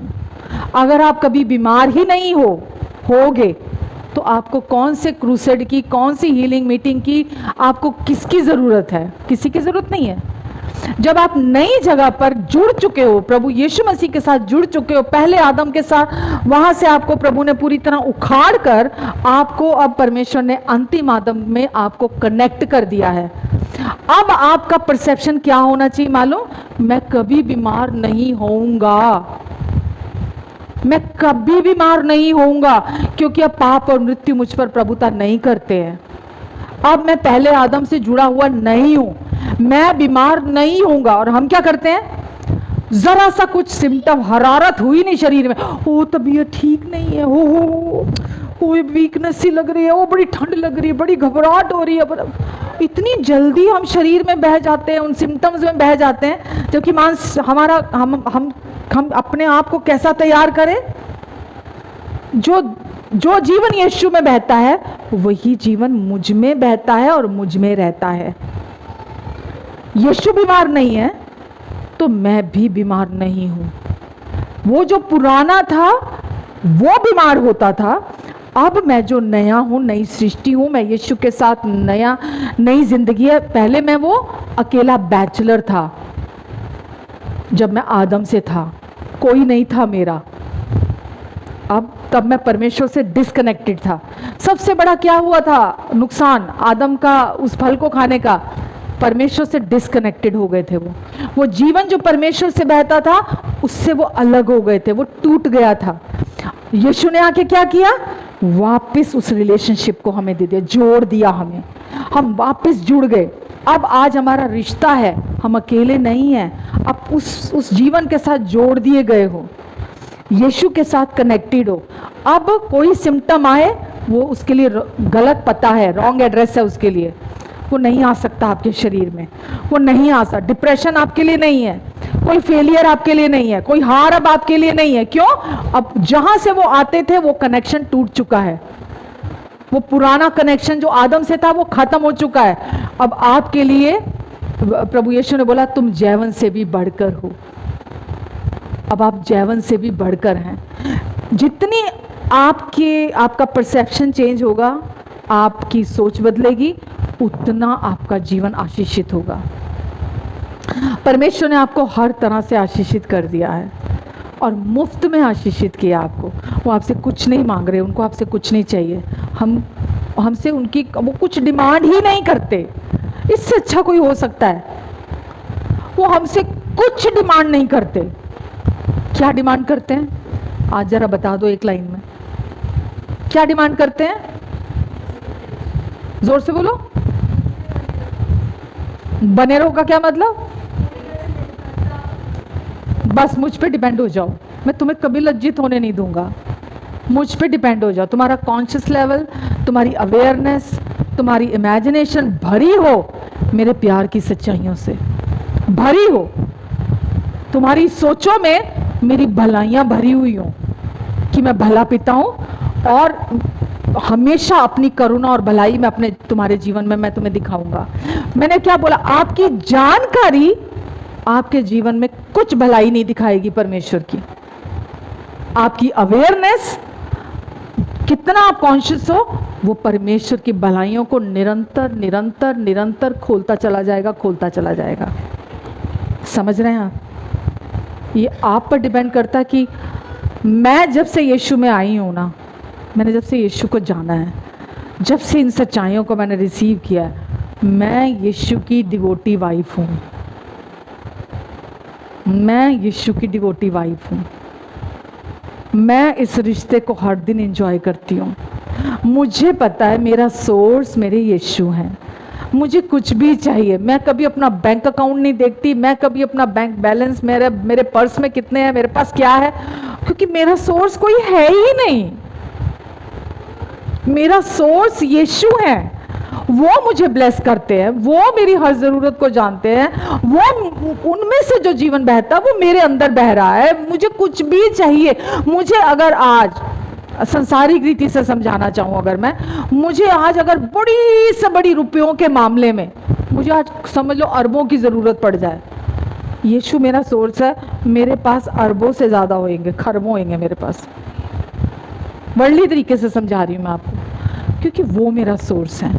अगर आप कभी बीमार ही नहीं होगे, तो आपको कौन से क्रूसेड की, कौन सी हीलिंग मीटिंग की, आपको किसकी ज़रूरत है? किसी की ज़रूरत नहीं है। जब आप नई जगह पर जुड़ चुके हो, प्रभु यीशु मसीह के साथ जुड़ चुके हो, पहले आदम के साथ, वहां से आपको प्रभु ने पूरी तरह उखाड़ कर आपको अब परमेश्वर ने अंतिम आदम में आपको कनेक्ट कर दिया है। अब आपका परसेप्शन क्या होना चाहिए मालूम? मैं कभी बीमार नहीं होऊंगा, मैं कभी बीमार नहीं होऊंगा, क्योंकि अब पाप और मृत्यु मुझ पर प्रभुता नहीं करते हैं। अब मैं पहले आदम से जुड़ा हुआ नहीं हूं, मैं बीमार नहीं होऊंगा। और हम क्या करते हैं? जरा सा कुछ सिम्टम, हरारत हुई नहीं शरीर में, ओ तबीयत ठीक नहीं है, ओ वीकनेस सी लग रही है, ओ बड़ी ठंड लग रही है, बड़ी घबराहट हो रही है। इतनी जल्दी हम शरीर में बह जाते हैं, उन सिम्टम्स में बह जाते हैं, जबकि मांस हमारा हम अपने आप को कैसा तैयार करें? जो जीवन यीशु में बहता है, वही जीवन मुझ में बहता है और मुझ में रहता है। यीशु बीमार नहीं है तो मैं भी बीमार नहीं हूं। वो जो पुराना था वो बीमार होता था, अब मैं जो नया हूं, नई सृष्टि हूं, मैं यीशु के साथ नई जिंदगी है। पहले मैं वो अकेला बैचलर था, जब मैं आदम से था, कोई नहीं था मेरा। तब मैं परमेश्वर से डिस्कनेक्टेड था। सबसे बड़ा क्या हुआ था नुकसान आदम का उस फल को खाने का? परमेश्वर से डिस्कनेक्टेड हो गए थे। वो जीवन जो परमेश्वर से बहता था उससे वो अलग हो गए थे, वो टूट गया था। यीशु ने आके क्या किया? वापस उस रिलेशनशिप को हमें दे दिया, जोड़ दिया हमें, हम वापस जुड़ गए। अब आज हमारा रिश्ता है, हम अकेले नहीं हैं, अब उस जीवन के साथ जोड़ दिए गए हो, यीशु के साथ कनेक्टेड हो। अब कोई सिम्टम आए वो उसके लिए गलत पता है, रॉन्ग एड्रेस है उसके लिए, वो नहीं आ सकता आपके शरीर में, वो नहीं आ सकता। डिप्रेशन आपके लिए नहीं है, कोई फेलियर आपके लिए नहीं है, कोई हार अब आपके लिए नहीं है। क्यों? अब जहां से वो आते थे वो कनेक्शन टूट चुका है, वो पुराना कनेक्शन जो आदम से था वो खत्म हो चुका है। अब आपके लिए प्रभु यीशु ने बोला तुम जैवन से भी बढ़कर हो। अब आप जैवन से भी बढ़कर हैं। जितनी आपका परसेप्शन चेंज होगा, आपकी सोच बदलेगी, उतना आपका जीवन आशीषित होगा। परमेश्वर ने आपको हर तरह से आशीषित कर दिया है और मुफ्त में आशीषित किया आपको। वो आपसे कुछ नहीं मांग रहे, उनको आपसे कुछ नहीं चाहिए। हमसे उनकी वो कुछ डिमांड ही नहीं करते। इससे अच्छा कोई हो सकता है? वो हमसे कुछ डिमांड नहीं करते। क्या डिमांड करते हैं? आज जरा बता दो एक लाइन में, क्या डिमांड करते हैं? जोर से बोलो। बने रहो का क्या मतलब? बस मुझ पे डिपेंड हो जाओ, मैं तुम्हें कभी लज्जित होने नहीं दूंगा, मुझ पे डिपेंड हो जाओ। तुम्हारा कॉन्शियस लेवल, तुम्हारी अवेयरनेस, तुम्हारी इमेजिनेशन भरी हो मेरे प्यार की सच्चाइयों से, भरी हो। तुम्हारी सोचों में मेरी भलाइयां भरी हुई हो कि मैं भला पिता हूं और हमेशा अपनी करुणा और भलाई में अपने तुम्हारे जीवन में मैं तुम्हें दिखाऊंगा। मैंने क्या बोला? आपकी जानकारी आपके जीवन में कुछ भलाई नहीं दिखाएगी परमेश्वर की। आपकी अवेयरनेस, कितना आप कॉन्शियस हो, वो परमेश्वर की भलाइयों को निरंतर निरंतर निरंतर खोलता चला जाएगा, खोलता चला जाएगा। समझ रहे हैं आप? ये आप पर डिपेंड करता है कि मैं जब से यीशु में आई हूं ना, मैंने जब से यीशु को जाना है, जब से इन सच्चाइयों को मैंने रिसीव किया है, मैं यीशु की डिवोटी वाइफ हूं। मैं यीशु की डिवोटी वाइफ हूं। मैं इस रिश्ते को हर दिन एंजॉय करती हूँ। मुझे पता है मेरा सोर्स मेरे यीशु हैं। मुझे कुछ भी चाहिए, मैं कभी अपना बैंक अकाउंट नहीं देखती, मैं कभी अपना बैंक बैलेंस, मेरे पर्स में कितने हैं, मेरे पास क्या है, क्योंकि मेरा सोर्स कोई है ही नहीं। मेरा सोर्स यीशु है, वो मुझे ब्लेस करते हैं, वो मेरी हर जरूरत को जानते हैं, वो उनमें से जो जीवन बहता है वो मेरे अंदर बह रहा है। मुझे कुछ भी चाहिए, मुझे अगर आज संसारिक रीति से समझाना चाहूँ, अगर मुझे आज अगर बड़ी से बड़ी रुपयों के मामले में मुझे आज समझ लो अरबों की जरूरत पड़ जाए, यीशु मेरा सोर्स है, मेरे पास अरबों से ज्यादा होंगे, खरबों होंगे मेरे पास। वर्ल्डली तरीके से समझा रही हूँ मैं आपको, क्योंकि वो मेरा सोर्स है।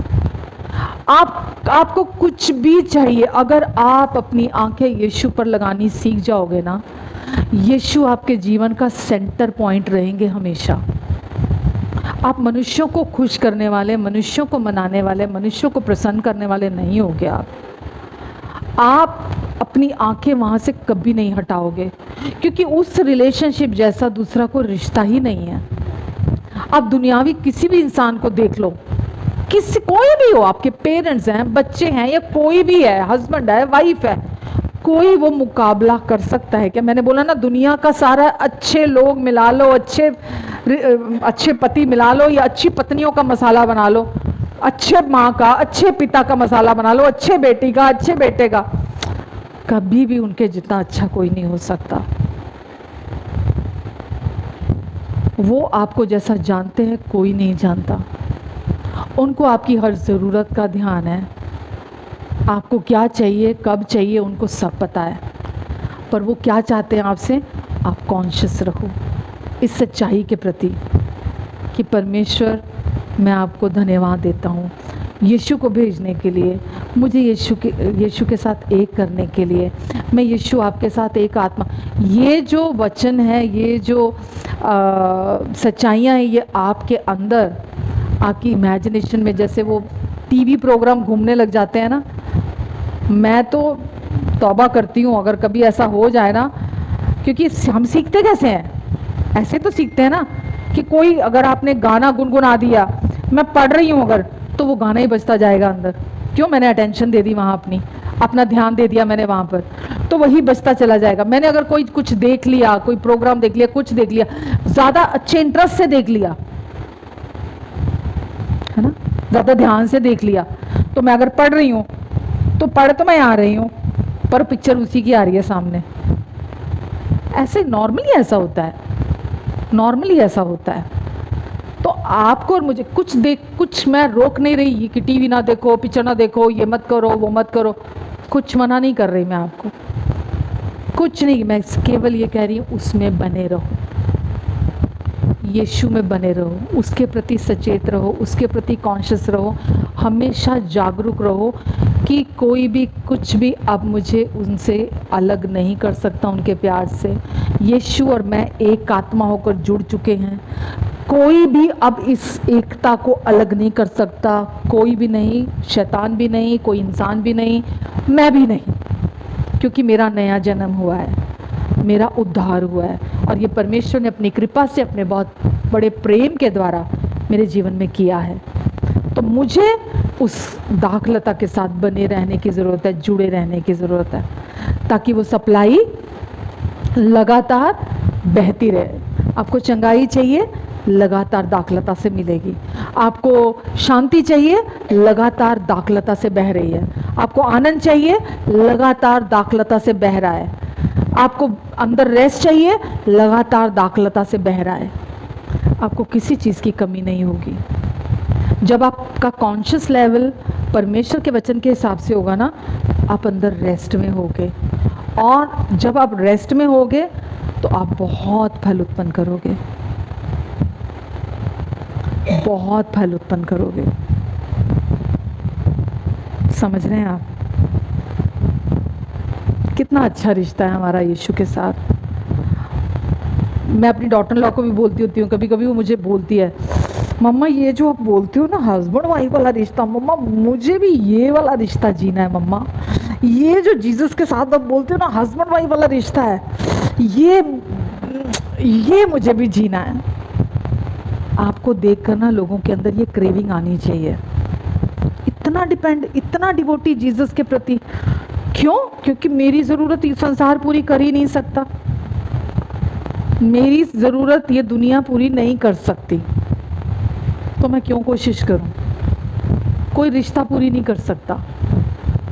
आपको कुछ भी चाहिए, अगर आप अपनी आंखें यीशु पर लगानी सीख जाओगे ना, यीशु आपके जीवन का सेंटर पॉइंट रहेंगे हमेशा। आप मनुष्यों को खुश करने वाले, मनुष्यों को मनाने वाले, मनुष्यों को प्रसन्न करने वाले नहीं होगे आप अपनी आंखें वहां से कभी नहीं हटाओगे, क्योंकि उस रिलेशनशिप जैसा दूसरा कोई रिश्ता ही नहीं है। आप दुनियावी किसी भी इंसान को देख लो, कोई भी हो, आपके पेरेंट्स हैं, बच्चे हैं, या कोई भी है, हस्बैंड है, वाइफ है, कोई वो मुकाबला कर सकता है क्या? मैंने बोला ना, दुनिया का सारा अच्छे लोग मिला लो, अच्छे पति मिला लो, या अच्छी पत्नियों का मसाला बना लो, अच्छे माँ का, अच्छे पिता का मसाला बना लो, अच्छे बेटी का, अच्छे बेटे का, कभी भी उनके जितना अच्छा कोई नहीं हो सकता। वो आपको जैसा जानते हैं कोई नहीं जानता। उनको आपकी हर ज़रूरत का ध्यान है, आपको क्या चाहिए, कब चाहिए, उनको सब पता है। पर वो क्या चाहते हैं आपसे? आप कॉन्शियस रहो इस सच्चाई के प्रति कि परमेश्वर, मैं आपको धन्यवाद देता हूँ यीशु को भेजने के लिए, मुझे यीशु के साथ एक करने के लिए। मैं यीशु आपके साथ एक आत्मा, ये जो वचन है, ये जो सच्चाइयाँ हैं, ये आपके अंदर, आपकी इमेजिनेशन में, जैसे वो टीवी प्रोग्राम घूमने लग जाते हैं ना, मैं तो तौबा करती हूँ अगर कभी ऐसा हो जाए ना, क्योंकि हम सीखते कैसे हैं, ऐसे तो सीखते हैं ना कि कोई अगर आपने गाना गुनगुना दिया, मैं पढ़ रही हूँ अगर, तो वो गाना ही बजता जाएगा अंदर। क्यों? मैंने अटेंशन दे दी वहाँ, अपना ध्यान दे दिया मैंने वहाँ पर, तो वही बजता चला जाएगा। मैंने अगर कोई कुछ देख लिया, कोई प्रोग्राम देख लिया, कुछ देख लिया, ज़्यादा अच्छे इंटरेस्ट से देख लिया, है ना, ज़्यादा ध्यान से देख लिया, तो मैं अगर पढ़ रही हूँ तो पढ़ तो मैं आ रही हूँ, पर पिक्चर उसी की आ रही है सामने। ऐसे नॉर्मली ऐसा होता है, नॉर्मली ऐसा होता है। तो आपको और मुझे कुछ मैं रोक नहीं रही कि टीवी ना देखो, पिक्चर ना देखो, ये मत करो, वो मत करो, कुछ मना नहीं कर रही मैं आपको, कुछ नहीं। मैं केवल ये कह रही हूँ उसमें बने रहो, यीशु में बने रहो, उसके प्रति सचेत रहो, उसके प्रति कॉन्शियस रहो, हमेशा जागरूक रहो कि कोई भी कुछ भी अब मुझे उनसे अलग नहीं कर सकता, उनके प्यार से। यीशु और मैं एक आत्मा होकर जुड़ चुके हैं, कोई भी अब इस एकता को अलग नहीं कर सकता, कोई भी नहीं, शैतान भी नहीं, कोई इंसान भी नहीं, मैं भी नहीं, क्योंकि मेरा नया जन्म हुआ है, मेरा उद्धार हुआ है, और ये परमेश्वर ने अपनी कृपा से, अपने बहुत बड़े प्रेम के द्वारा मेरे जीवन में किया है। तो मुझे उस दाखलता के साथ बने रहने की ज़रूरत है, जुड़े रहने की ज़रूरत है, ताकि वो सप्लाई लगातार बहती रहे। आपको चंगाई चाहिए, लगातार दाखलता से मिलेगी। आपको शांति चाहिए, लगातार दाखलता से बह रही है। आपको आनंद चाहिए, लगातार दाखलता से बह रहा है। आपको अंदर रेस्ट चाहिए, लगातार दाखलता से बह रहा है। आपको किसी चीज़ की कमी नहीं होगी। जब आपका कॉन्शियस लेवल परमेश्वर के वचन के हिसाब से होगा ना, आप अंदर रेस्ट में होगे, और जब आप रेस्ट में होगे तो आप बहुत फल उत्पन्न करोगे, बहुत फल उत्पन्न करोगे। समझ रहे हैं आप? कितना अच्छा रिश्ता है हमारा यीशु के साथ। मैं अपनी डॉटर लॉ को भी बोलती होती हूँ, कभी कभी वो मुझे बोलती है, मम्मा ये जो आप बोलती हो ना हस्बैंड वाइफ वाला रिश्ता, मम्मा मुझे भी ये वाला रिश्ता जीना है मम्मा। ये जो जीसस के साथ आप बोलते हो ना हस्बैंड वाइफ वाला रिश्ता है, ये मुझे भी जीना है। आपको देखकर ना लोगों के अंदर ये क्रेविंग आनी चाहिए, इतना डिवोटी जीसस के प्रति। क्यों? क्योंकि मेरी ज़रूरत ये संसार पूरी कर ही नहीं सकता, मेरी ज़रूरत ये दुनिया पूरी नहीं कर सकती, तो मैं क्यों कोशिश करूं? कोई रिश्ता पूरी नहीं कर सकता।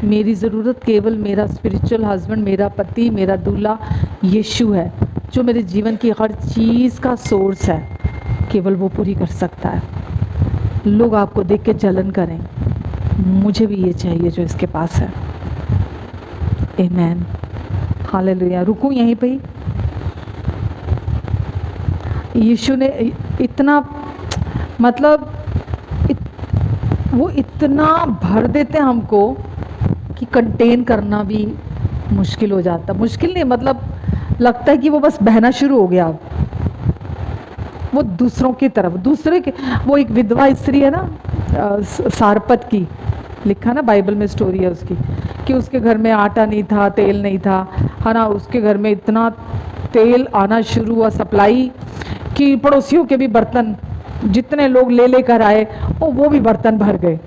मेरी ज़रूरत केवल मेरा स्पिरिचुअल हस्बैंड, मेरा पति, मेरा दूल्हा यीशु है, जो मेरे जीवन की हर चीज़ का सोर्स है, केवल वो पूरी कर सकता है। लोग आपको देख के जलन करें, मुझे भी ये चाहिए जो इसके पास है। आमेन, हालेलुया। रुकूं यहीं पे ही। यीशु ने इतना, मतलब वो इतना भर देते हैं हमको कि कंटेन करना भी मुश्किल हो जाता। मुश्किल नहीं, मतलब लगता है कि वो बस बहना शुरू हो गया। अब वो दूसरों की तरफ, दूसरे के, वो एक विधवा स्त्री है ना, सारपत की, लिखा ना बाइबल में स्टोरी है उसकी, कि उसके घर में आटा नहीं था, तेल नहीं था, है ना, उसके घर में इतना तेल आना शुरू हुआ सप्लाई कि पड़ोसियों के भी बर्तन, जितने लोग ले लेकर आए वो भी बर्तन भर गए,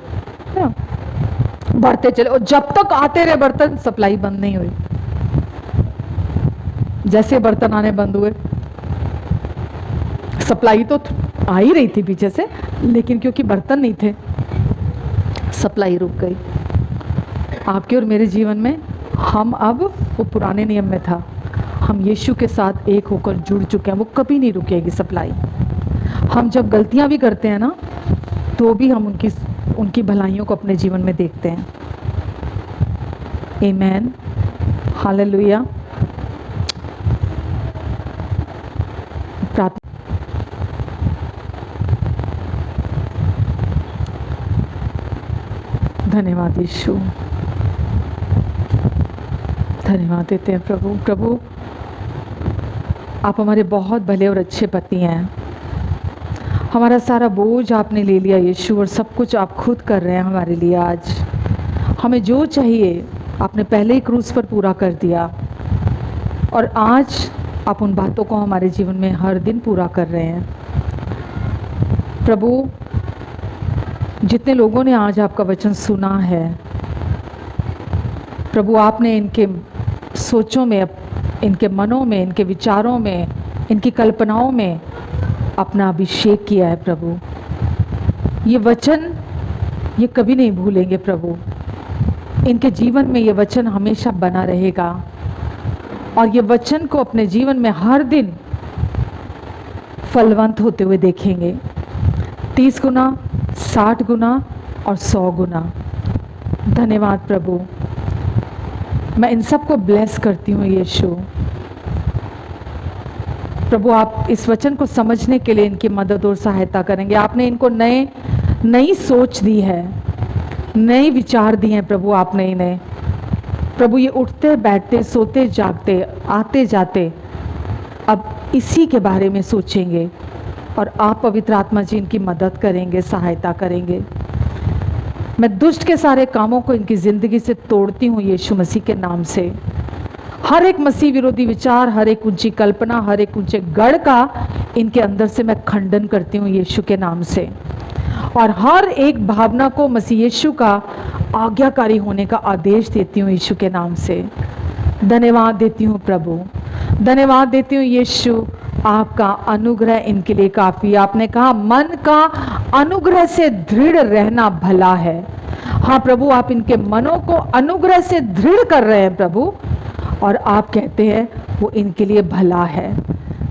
बढ़ते चले, और जब तक आते रहे बर्तन, सप्लाई बंद नहीं हुई। जैसे बर्तन आने बंद हुए, सप्लाई तो आ ही रही थी पीछे से, लेकिन क्योंकि बर्तन नहीं थे, सप्लाई रुक गई। आपके और मेरे जीवन में, हम अब, वो पुराने नियम में था, हम यीशु के साथ एक होकर जुड़ चुके हैं, वो कभी नहीं रुकेगी सप्लाई। हम जब गलतियां भी करते हैं ना, तो भी हम उनकी भलाइयों को अपने जीवन में देखते हैं। आमेन, हालेलुया। धन्यवाद यीशु, धन्यवाद देते हैं प्रभु। प्रभु आप हमारे बहुत भले और अच्छे पति हैं, हमारा सारा बोझ आपने ले लिया यीशु, और सब कुछ आप खुद कर रहे हैं हमारे लिए। आज हमें जो चाहिए आपने पहले ही क्रूस पर पूरा कर दिया, और आज आप उन बातों को हमारे जीवन में हर दिन पूरा कर रहे हैं। प्रभु, जितने लोगों ने आज आपका वचन सुना है, प्रभु आपने इनके सोचों में, इनके मनों में, इनके विचारों में, इनकी कल्पनाओं में अपना अभिषेक किया है। प्रभु, ये वचन ये कभी नहीं भूलेंगे। प्रभु, इनके जीवन में ये वचन हमेशा बना रहेगा, और ये वचन को अपने जीवन में हर दिन फलवंत होते हुए देखेंगे, 30 गुना, 60 गुना और 100 गुना। धन्यवाद प्रभु, मैं इन सब को ब्लेस करती हूँ यीशु। प्रभु, आप इस वचन को समझने के लिए इनकी मदद और सहायता करेंगे। आपने इनको नई सोच दी है, नए विचार दिए हैं प्रभु आपने इन्हें। प्रभु, ये उठते बैठते, सोते जागते, आते जाते अब इसी के बारे में सोचेंगे, और आप पवित्र आत्मा जी इनकी मदद करेंगे, सहायता करेंगे। मैं दुष्ट के सारे कामों को इनकी ज़िंदगी से तोड़ती हूँ यीशु मसीह के नाम से। हर एक मसीह विरोधी विचार, हर एक ऊंची कल्पना, हर एक ऊंचे गढ़ का इनके अंदर से मैं खंडन करती हूँ यीशु के नाम से, और हर एक भावना को मसीह यीशु का आज्ञाकारी होने का आदेश देती हूँ यीशु के नाम से। धन्यवाद देती हूँ प्रभु, धन्यवाद देती हूँ यीशु। आपका अनुग्रह इनके लिए काफ़ी है। आपने कहा मन का अनुग्रह से दृढ़ रहना भला है। हाँ प्रभु, आप इनके मनों को अनुग्रह से दृढ़ कर रहे हैं प्रभु, और आप कहते हैं वो इनके लिए भला है।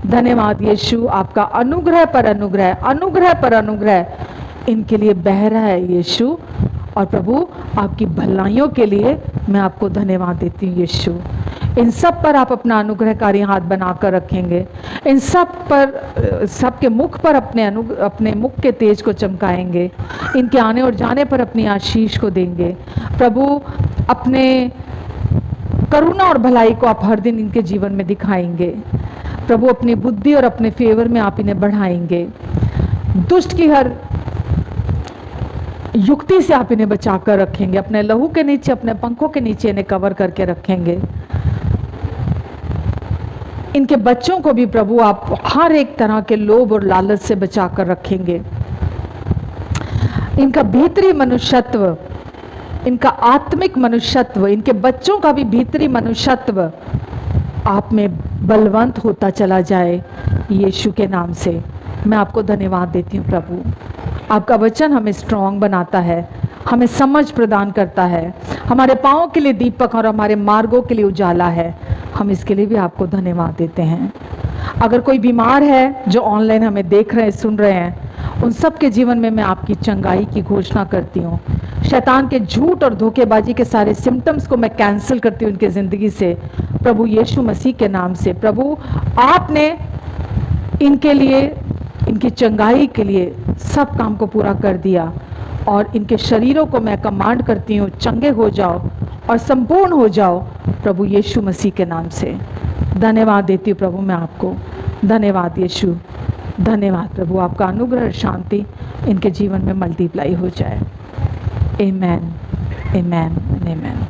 धन्यवाद यीशु, आपका अनुग्रह पर अनुग्रह, अनुग्रह पर अनुग्रह इनके लिए बह रहा है यीशु। और प्रभु, आपकी भलाइयों के लिए मैं आपको धन्यवाद देती हूँ यीशु। इन सब पर आप अपना अनुग्रहकारी हाथ बनाकर रखेंगे, इन सब पर, सबके मुख पर अपने मुख के तेज को चमकाएंगे, इनके आने और जाने पर अपनी आशीष को देंगे। प्रभु, अपने करुणा और भलाई को आप हर दिन इनके जीवन में दिखाएंगे। प्रभु, अपनी बुद्धि और अपने फेवर में आप इन्हें बढ़ाएंगे। दुष्ट की हर युक्ति से आप इन्हें बचा कर रखेंगे, अपने लहू के नीचे, अपने पंखों के नीचे इन्हें कवर करके रखेंगे। इनके बच्चों को भी प्रभु आप हर एक तरह के लोभ और लालच से बचा कर रखेंगे। इनका भीतरी मनुष्यत्व, इनका आत्मिक मनुष्यत्व, इनके बच्चों का भी भीतरी मनुष्यत्व आप में बलवंत होता चला जाए यीशु के नाम से। मैं आपको धन्यवाद देती हूँ प्रभु। आपका वचन हमें स्ट्रांग बनाता है, हमें समझ प्रदान करता है, हमारे पाँव के लिए दीपक और हमारे मार्गों के लिए उजाला है। हम इसके लिए भी आपको धन्यवाद देते हैं। अगर कोई बीमार है जो ऑनलाइन हमें देख रहे हैं, सुन रहे हैं, उन सब के जीवन में मैं आपकी चंगाई की घोषणा करती हूँ। शैतान के झूठ और धोखेबाजी के सारे सिम्टम्स को मैं कैंसिल करती हूँ उनकी ज़िंदगी से प्रभु यीशु मसीह के नाम से। प्रभु, आपने इनके लिए, इनकी चंगाई के लिए सब काम को पूरा कर दिया, और इनके शरीरों को मैं कमांड करती हूँ, चंगे हो जाओ और संपूर्ण हो जाओ प्रभु यीशु मसीह के नाम से। धन्यवाद देती हूँ प्रभु मैं आपको। धन्यवाद यीशु, धन्यवाद प्रभु। आपका अनुग्रह और शांति इनके जीवन में मल्टीप्लाई हो जाए। आमेन, आमेन, आमेन।